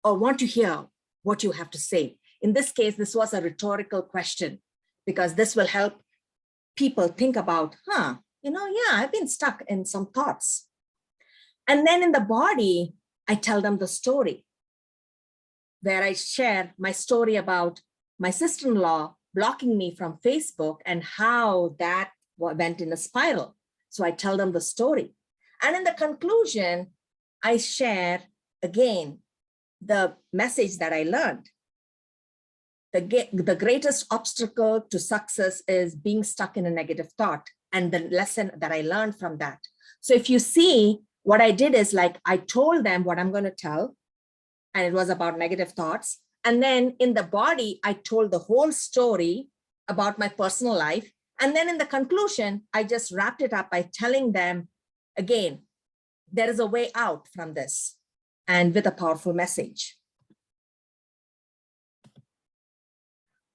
or want to hear what you have to say. In this case, this was a rhetorical question, because this will help people think about, I've been stuck in some thoughts. And then in the body, I tell them the story, where I share my story about my sister-in-law blocking me from Facebook and how that went in a spiral. So I tell them the story. And in the conclusion, I share again the message that I learned. The greatest obstacle to success is being stuck in a negative thought, and the lesson that I learned from that. So if you see, what I did is, like, I told them what I'm going to tell, and it was about negative thoughts. And then in the body, I told the whole story about my personal life. And then in the conclusion, I just wrapped it up by telling them, again, there is a way out from this, and with a powerful message.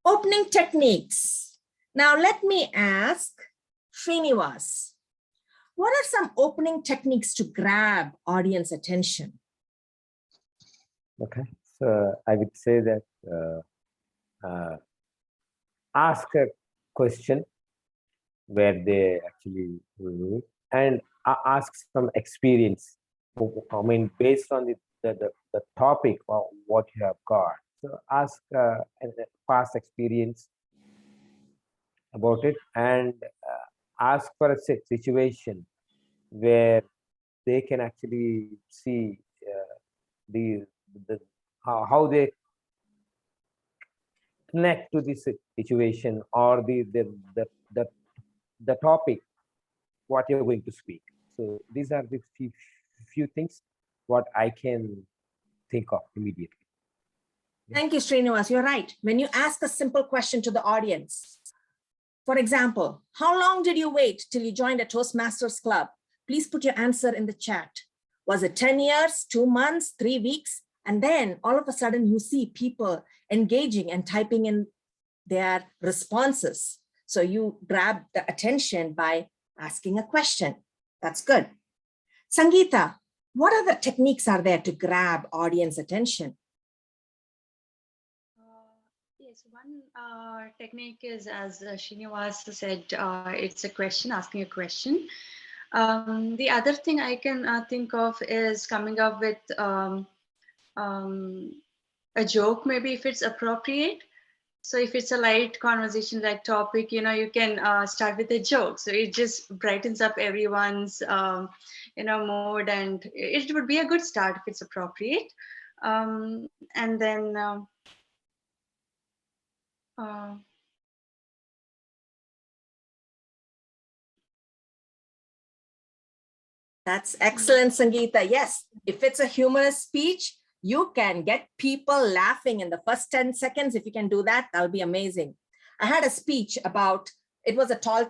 Opening techniques. Now let me ask Srinivas, what are some opening techniques to grab audience attention? Okay, so I would say that ask a question where they actually will, and ask some experience. I mean, based on the topic of what you have got. So ask a past experience about it, and ask for a situation where they can actually see how they connect to this situation, or the topic what you're going to speak. So these are the few things what I can think of immediately. Thank you, Srinivas. You're right. When you ask a simple question to the audience, for example, how long did you wait till you joined a Toastmasters club? Please put your answer in the chat. Was it 10 years, 2 months, 3 weeks? And then all of a sudden you see people engaging and typing in their responses. So you grab the attention by asking a question. That's good. Sangeeta, what other techniques are there to grab audience attention? Yes, one technique is, as Srinivas said, it's a question, asking a question. The other thing I can think of is coming up with a joke, maybe if it's appropriate. So if it's a light conversation like topic, you can start with a joke. So it just brightens up everyone's, mood, and it would be a good start if it's appropriate. And then That's excellent, Sangeeta. Yes, if it's a humorous speech, you can get people laughing in the first 10 seconds. If you can do that, that'll be amazing. I had a speech about, it was a tall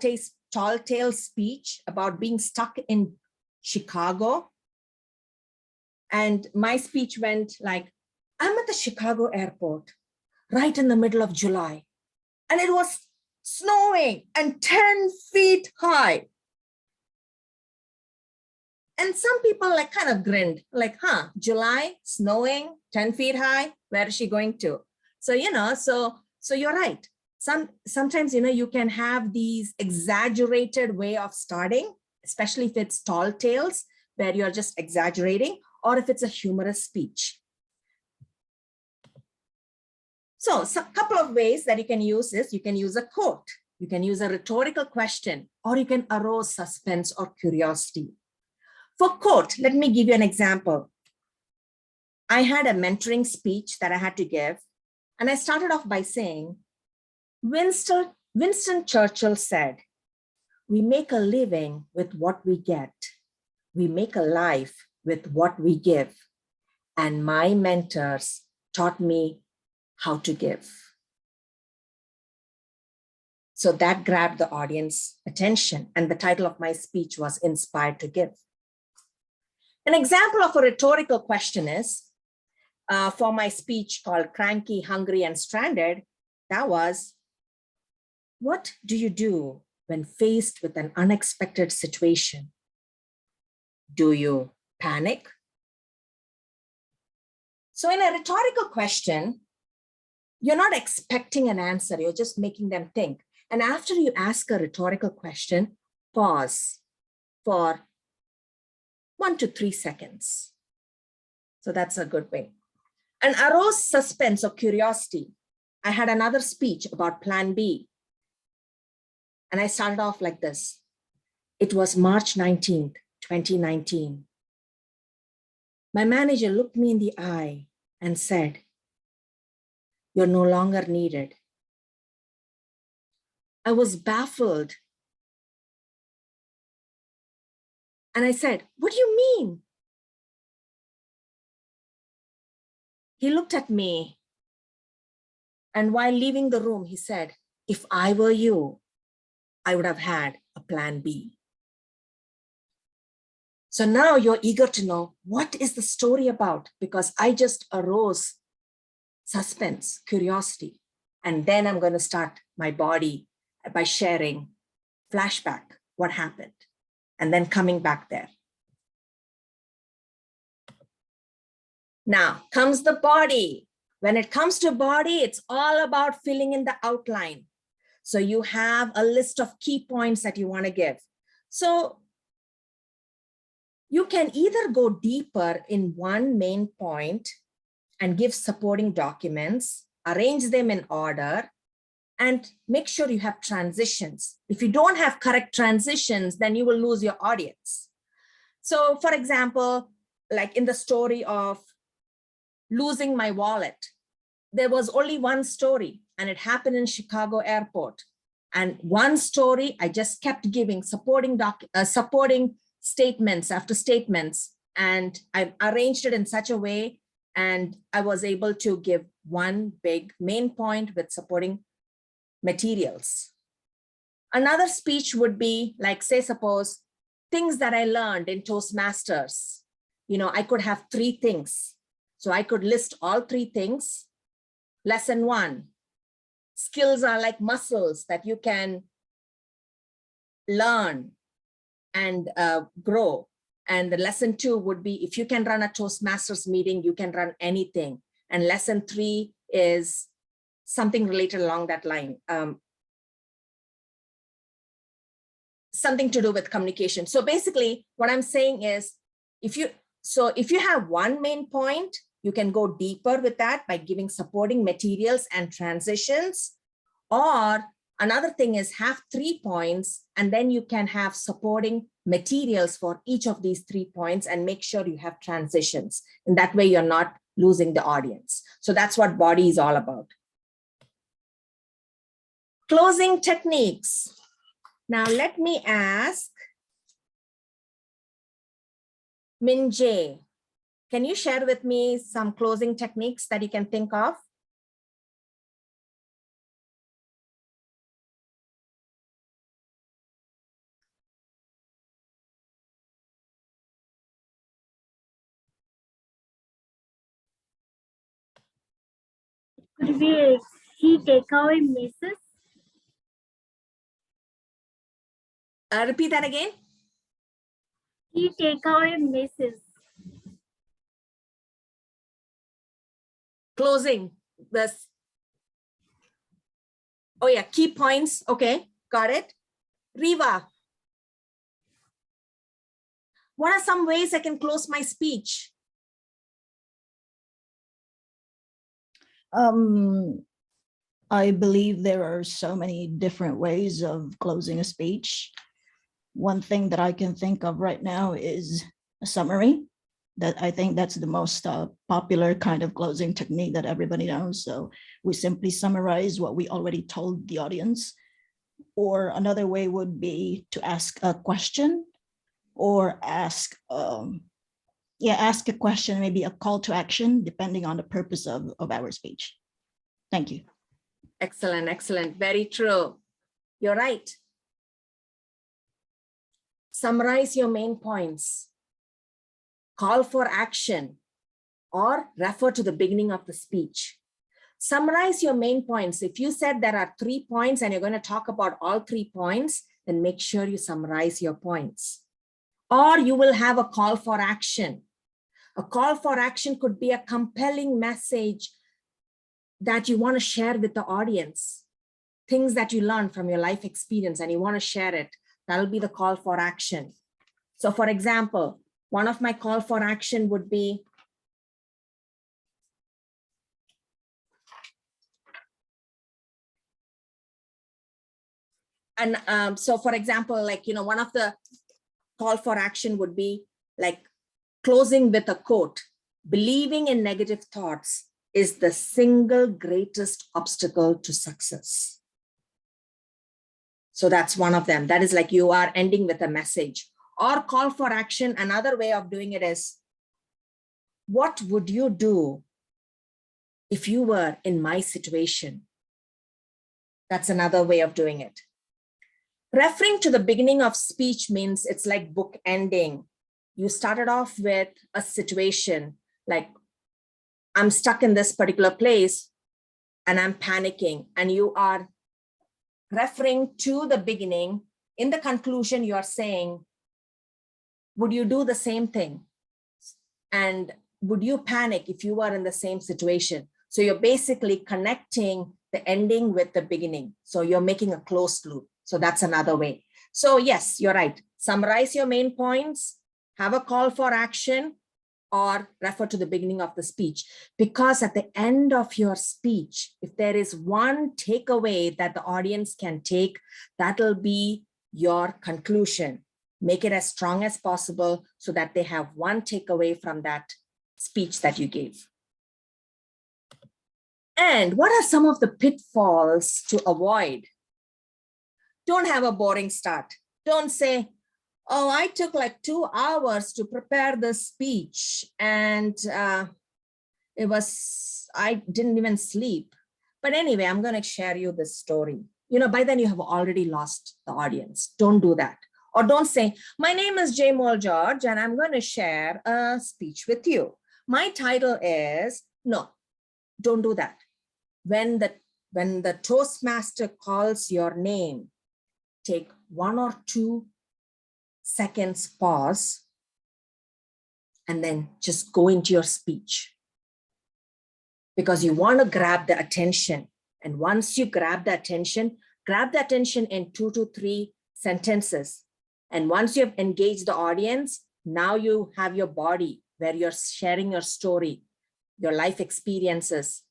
tale speech about being stuck in Chicago. And my speech went like, I'm at the Chicago airport, right in the middle of July. And it was snowing and 10 feet high. And some people like kind of grinned, like, July, snowing, 10 feet high, where is she going to? So, so you're right. Sometimes, you can have these exaggerated way of starting, especially if it's tall tales, where you're just exaggerating, or if it's a humorous speech. So a couple of ways that you can use this. You can use a quote, you can use a rhetorical question, or you can arouse suspense or curiosity. For quote, let me give you an example. I had a mentoring speech that I had to give, and I started off by saying, Winston Churchill said, we make a living with what we get. We make a life with what we give. And my mentors taught me how to give. So that grabbed the audience attention. And the title of my speech was Inspired to Give. An example of a rhetorical question is, for my speech called Cranky, Hungry, and Stranded, that was, what do you do when faced with an unexpected situation? Do you panic? So in a rhetorical question, you're not expecting an answer, you're just making them think. And after you ask a rhetorical question, pause for 1 to 3 seconds. So that's a good way. And arouse suspense or curiosity. I had another speech about Plan B. And I started off like this. It was March 19th, 2019. My manager looked me in the eye and said, you're no longer needed. I was baffled. And I said, what do you mean? He looked at me. And while leaving the room, he said, if I were you, I would have had a plan B. So now you're eager to know, what is the story about? Because I just arose suspense, curiosity. And then I'm going to start my body by sharing flashback, what happened, and then coming back there. Now comes the body. When it comes to body, it's all about filling in the outline. So you have a list of key points that you want to give. So you can either go deeper in one main point and give supporting documents, arrange them in order, and make sure you have transitions. If you don't have correct transitions, then you will lose your audience. So for example, like in the story of losing my wallet, there was only one story and it happened in Chicago airport. And one story, I just kept giving supporting statements after statements. And I arranged it in such a way, and I was able to give one big main point with supporting materials. Another speech would be like, say, suppose things that I learned in Toastmasters. You know, I could have 3 things. So I could list all 3 things. Lesson 1, skills are like muscles that you can learn and grow. And the lesson 2 would be, if you can run a Toastmasters meeting, you can run anything. And lesson 3 is something related along that line. Something to do with communication. So basically what I'm saying is, if you have one main point, you can go deeper with that by giving supporting materials and transitions. Or another thing is have 3 points, and then you can have supporting materials for each of these 3 points and make sure you have transitions. And that way you're not losing the audience. So that's what body is all about. Closing techniques. Now let me ask Min Jae, can you share with me some closing techniques that you can think of? Could we see takeaway misses? Repeat that again. Key takeaway misses. Closing this. Oh yeah, key points. Okay, got it. Riva, what are some ways I can close my speech? I believe there are so many different ways of closing a speech. One thing that I can think of right now is a summary. That I think that's the most popular kind of closing technique that everybody knows. So we simply summarize what we already told the audience. Or another way would be to ask a question, or ask a question, maybe a call to action, depending on the purpose of our speech. Thank you. Excellent, excellent. Very true. You're right. Summarize your main points. Call for action, or refer to the beginning of the speech. Summarize your main points. If you said there are 3 points and you're going to talk about all 3 points, then make sure you summarize your points. Or you will have a call for action. A call for action could be a compelling message that you want to share with the audience. Things that you learned from your life experience and you want to share it. That'll be the call for action. So for example, one of my call for action would be, and so for example, like, you know, one of the call for action would be like closing with a quote: believing in negative thoughts is the single greatest obstacle to success. So that's one of them. That is like you are ending with a message. Or call for action, another way of doing it is, what would you do if you were in my situation? That's another way of doing it. Referring to the beginning of speech means it's like book ending. You started off with a situation like, I'm stuck in this particular place and I'm panicking, and you are referring to the beginning. In the conclusion, you are saying, would you do the same thing? And would you panic if you were in the same situation? So you're basically connecting the ending with the beginning. So you're making a closed loop. So that's another way. So yes, you're right. Summarize your main points, have a call for action, or refer to the beginning of the speech. Because at the end of your speech, if there is one takeaway that the audience can take, that'll be your conclusion. Make it as strong as possible so that they have one takeaway from that speech that you gave. And what are some of the pitfalls to avoid? Don't have a boring start. Don't say, oh, I took like 2 hours to prepare this speech and I didn't even sleep. But anyway, I'm going to share you this story. By then you have already lost the audience. Don't do that. Or don't say, my name is Jaymol George and I'm going to share a speech with you. My title is, no, don't do that. When the Toastmaster calls your name, take 1 or 2 seconds pause and then just go into your speech. Because you want to grab the attention. And once you grab the attention in 2 to 3 sentences. And once you have engaged the audience, now you have your body where you're sharing your story, your life experiences.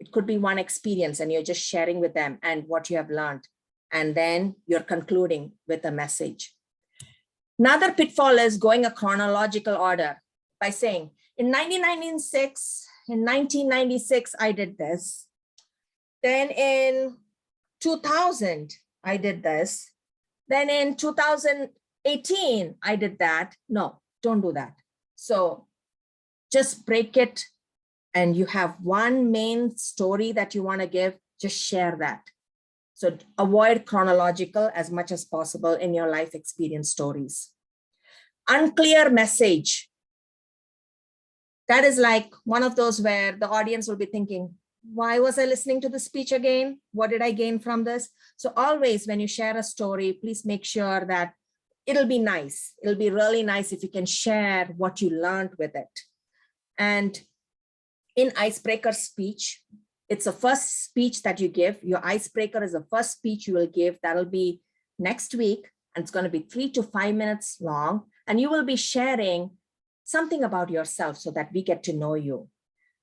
It could be one experience and you're just sharing with them and what you have learned. And then you're concluding with a message. Another pitfall is going a chronological order by saying, in 1996, I did this. Then in 2000, I did this. Then in 2018, I did that. No, don't do that. So just break it and you have one main story that you want to give, just share that. So avoid chronological as much as possible in your life experience stories. Unclear message. That is like one of those where the audience will be thinking, why was I listening to the speech again? What did I gain from this? So always when you share a story, please make sure that it'll be nice. It'll be really nice if you can share what you learned with it. And in Icebreaker Speech, it's a first speech that you give. Your icebreaker is the first speech you will give. That'll be next week. And it's going to be 3 to 5 minutes long. And you will be sharing something about yourself so that we get to know you.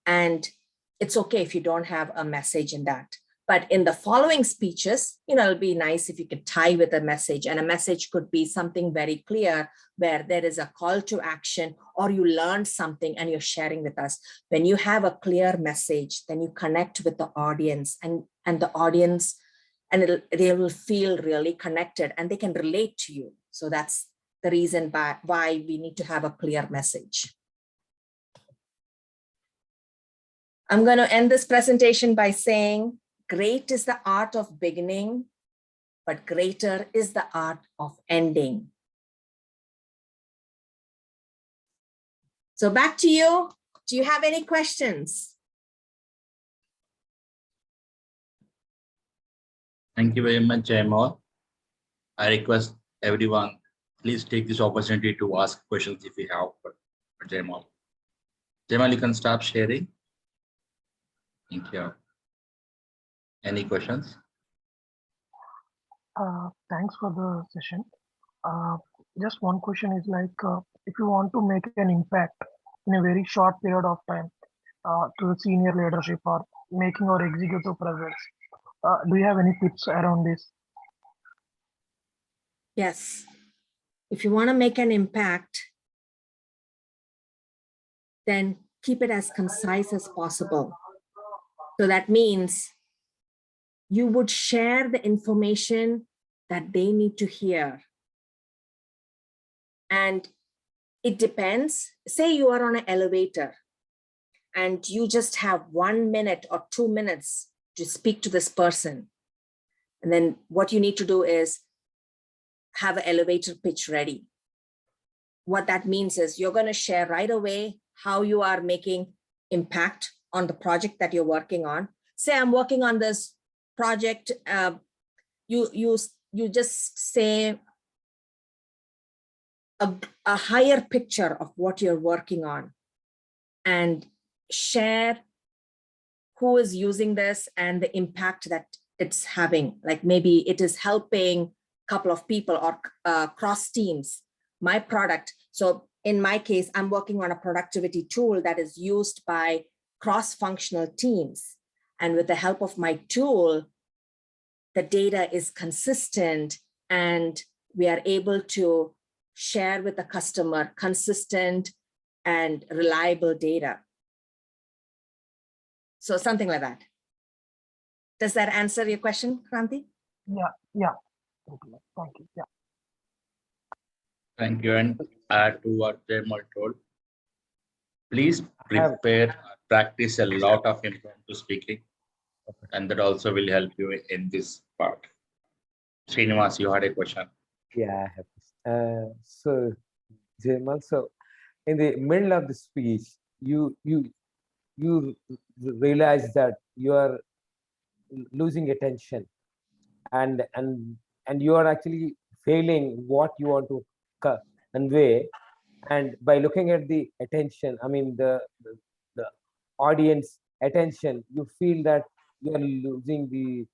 And it's okay if you don't have a message in that. But in the following speeches, it'll be nice if you could tie with a message, and a message could be something very clear where there is a call to action or you learned something and you're sharing with us. When you have a clear message, then you connect with the audience and the audience, and they will feel really connected and they can relate to you. So that's the reason why we need to have a clear message. I'm going to end this presentation by saying, great is the art of beginning, but greater is the art of ending. So back to you. Do you have any questions? Thank you very much, Jaymol. I request everyone, please take this opportunity to ask questions if you have for Jaymol. Jaymol, you can stop sharing. Thank you. Any questions? Thanks for the session. Just one question is like, if you want to make an impact in a very short period of time to the senior leadership or making our executive presence, do you have any tips around this? Yes. If you want to make an impact, then keep it as concise as possible. So that means you would share the information that they need to hear. And it depends. Say you are on an elevator and you just have 1 minute or 2 minutes to speak to this person. And then what you need to do is have an elevator pitch ready. What that means is you're going to share right away how you are making impact on the project that you're working on. Say I'm working on this project. You just say a higher picture of what you're working on and share who is using this and the impact that it's having. Like maybe it is helping a couple of people or cross teams, my product. So in my case, I'm working on a productivity tool that is used by cross-functional teams. And with the help of my tool, the data is consistent and we are able to share with the customer consistent and reliable data. So something like that. Does that answer your question, Kranti? Yeah. Thank you. Yeah. Thank you. And add to what Jaymol told, please prepare, practice a lot of impromptu speaking, and that also will help you in this part. Srinivas, you had a question. Yeah, I have this. So, Jaymol, so in the middle of the speech, you realize that you are losing attention, and you are actually failing what you want to convey, and by looking at the attention, I mean the audience attention, you feel that you are losing the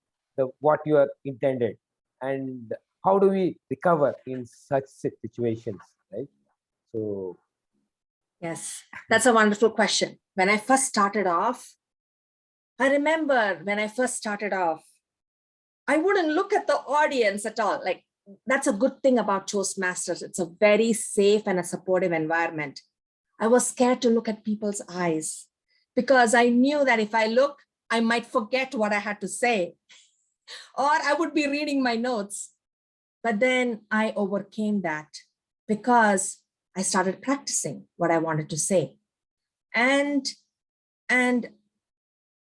what you are intended. And how do we recover in such situations, right? So Yes, that's a wonderful question. When I first started off, I remember when I first started off, I wouldn't look at the audience at all. Like, that's a good thing about Toastmasters. It's a very safe and a supportive environment. I was scared to look at people's eyes because I knew that if I look, I might forget what I had to say, or I would be reading my notes. But then I overcame that because I started practicing what I wanted to say. And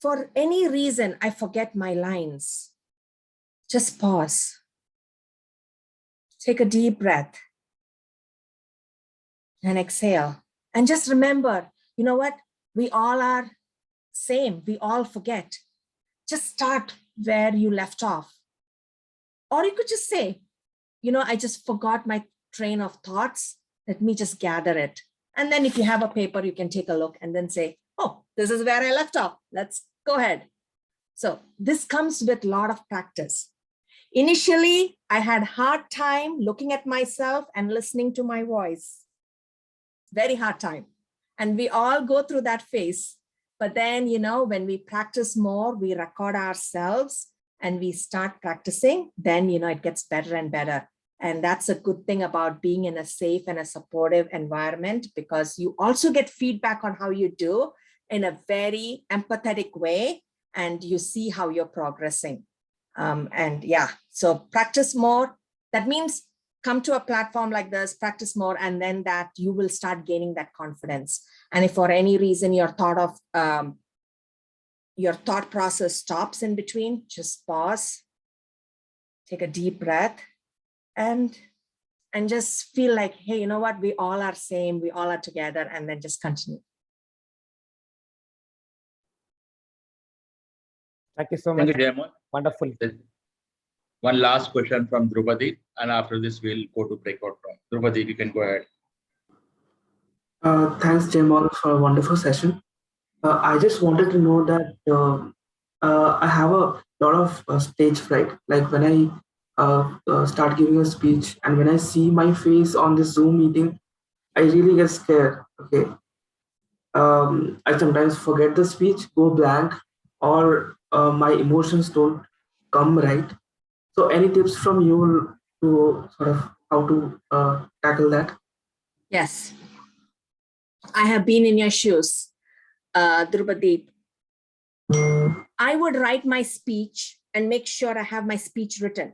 for any reason, I forget my lines. Just pause. Take a deep breath and exhale. And just remember, you know what? We all are same. We all forget. Just start where you left off. Or you could just say, you know, I just forgot my train of thoughts. Let me just gather it. And then if you have a paper, you can take a look and then say, oh, this is where I left off. Let's go ahead. So this comes with a lot of practice. Initially, I had a hard time looking at myself and listening to my voice. Very hard time. And we all go through that phase. But then, you know, when we practice more, we record ourselves and we start practicing, then, you know, it gets better and better. And that's a good thing about being in a safe and a supportive environment, because you also get feedback on how you do in a very empathetic way, and you see how you're progressing. And yeah, so practice more. That means come to a platform like this, practice more, and then that you will start gaining that confidence. And if for any reason your thought process stops in between, just pause, take a deep breath, and just feel like, hey, you know what? We all are same, we all are together, and then just continue. thank you so much. Thank you, Jaymol. Wonderful. One last question from Drupadi, and after this we'll go to breakout room. Drupadi, you can go ahead. Thanks, Jaymol, for a wonderful session. I just wanted to know that I have a lot of stage fright. Like when I start giving a speech and when I see my face on this Zoom meeting, I really get scared. Okay. I sometimes forget the speech, go blank, or my emotions don't come right. So any tips from you to sort of how to tackle that? Yes, I have been in your shoes, Drupadi. I would write my speech and make sure I have my speech written,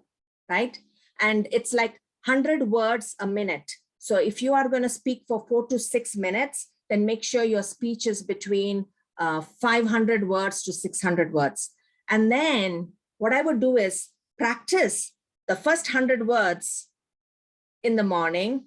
right? And it's like 100 words a minute. So if you are going to speak for 4 to 6 minutes, then make sure your speech is between 500 words to 600 words. And then what I would do is practice the first 100 words in the morning,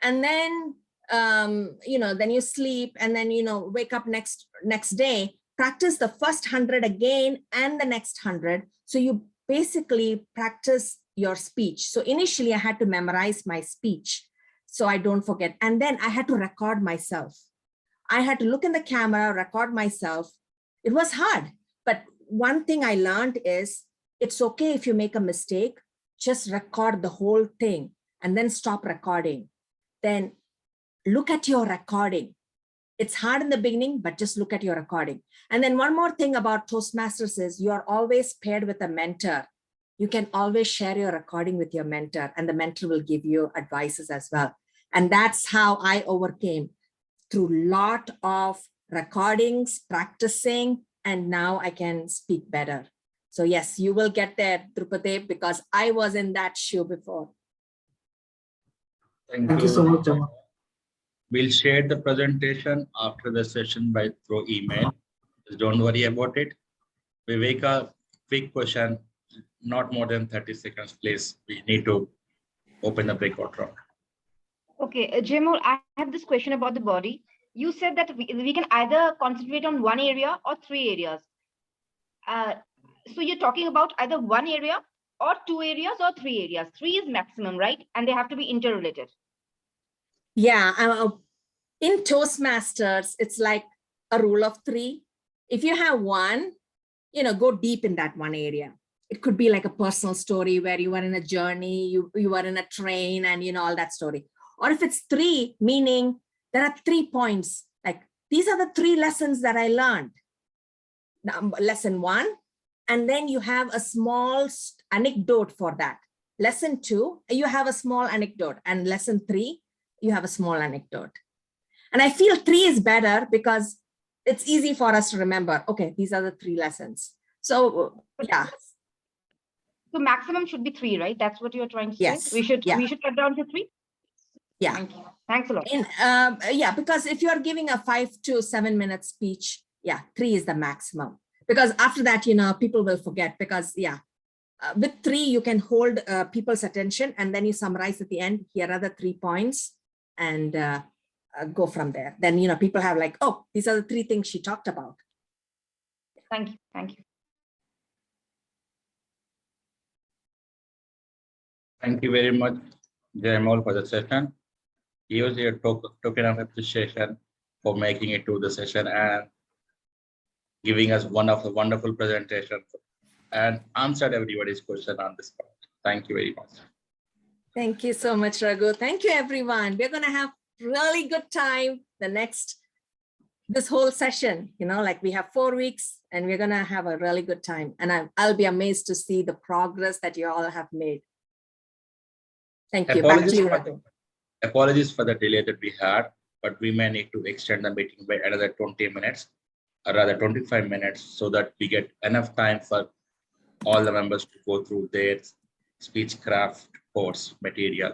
and then then you sleep, and then wake up next day, practice the first 100 again and the next 100. So you basically practice your speech. So initially I had to memorize my speech so I don't forget, and then I had to record myself. I had to look in the camera, record myself. It was hard, but one thing I learned is it's okay if you make a mistake, just record the whole thing and then stop recording. Then look at your recording. It's hard in the beginning, but just look at your recording. And then one more thing about Toastmasters is you are always paired with a mentor. You can always share your recording with your mentor, and the mentor will give you advices as well. And that's how I overcame, through a lot of recordings, practicing, and now I can speak better. So yes, you will get there, Drupade, because I was in that shoe before. Thank you so much, Jaymol. We'll share the presentation after the session through email. Just don't worry about it. Viveka, quick question, not more than 30 seconds, please. We need to open the breakout room. Okay, Jaymol, I have this question about the body. You said that we can either concentrate on one area or 3 areas. So you're talking about either one area or 2 areas or 3 areas. 3 is maximum, right? And they have to be interrelated. Yeah, in Toastmasters, it's like a rule of 3. If you have one, go deep in that one area. It could be like a personal story where you were in a journey, you were in a train and all that story. Or if it's 3, meaning there are 3 points, like these are the 3 lessons that I learned. Now, lesson 1, and then you have a small anecdote for that. Lesson 2, you have a small anecdote, and lesson 3, you have a small anecdote. And I feel 3 is better because it's easy for us to remember, okay, these are the 3 lessons. So yeah. So maximum should be 3, right? That's what you're trying to Yes. say? We should cut down to 3? Yeah. Thank you. Thanks a lot. Yeah, because if you're giving a 5 to 7 minute speech, 3 is the maximum. Because after that, people will forget because with 3, you can hold people's attention and then you summarize at the end, here are the 3 points and go from there. Then, people have like, oh, these are the 3 things she talked about. Thank you. Thank you. Thank you very much, Jaymol, for the session. Use your token of appreciation for making it to the session and giving us one of the wonderful presentations and answered everybody's question on this part. Thank you very much. Thank you so much, Raghu. Thank you, everyone. We're going to have really good time this whole session, like we have 4 weeks and we're going to have a really good time. And I'll be amazed to see the progress that you all have made. Thank you. Back to you, Raghu. Apologies for the delay that we had, but we may need to extend the meeting by another 20 minutes or rather 25 minutes so that we get enough time for all the members to go through their Speechcraft course material.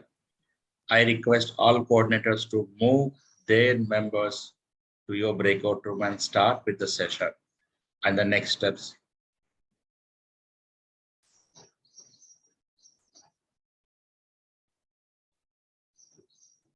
I request all coordinators to move their members to your breakout room and start with the session and the next steps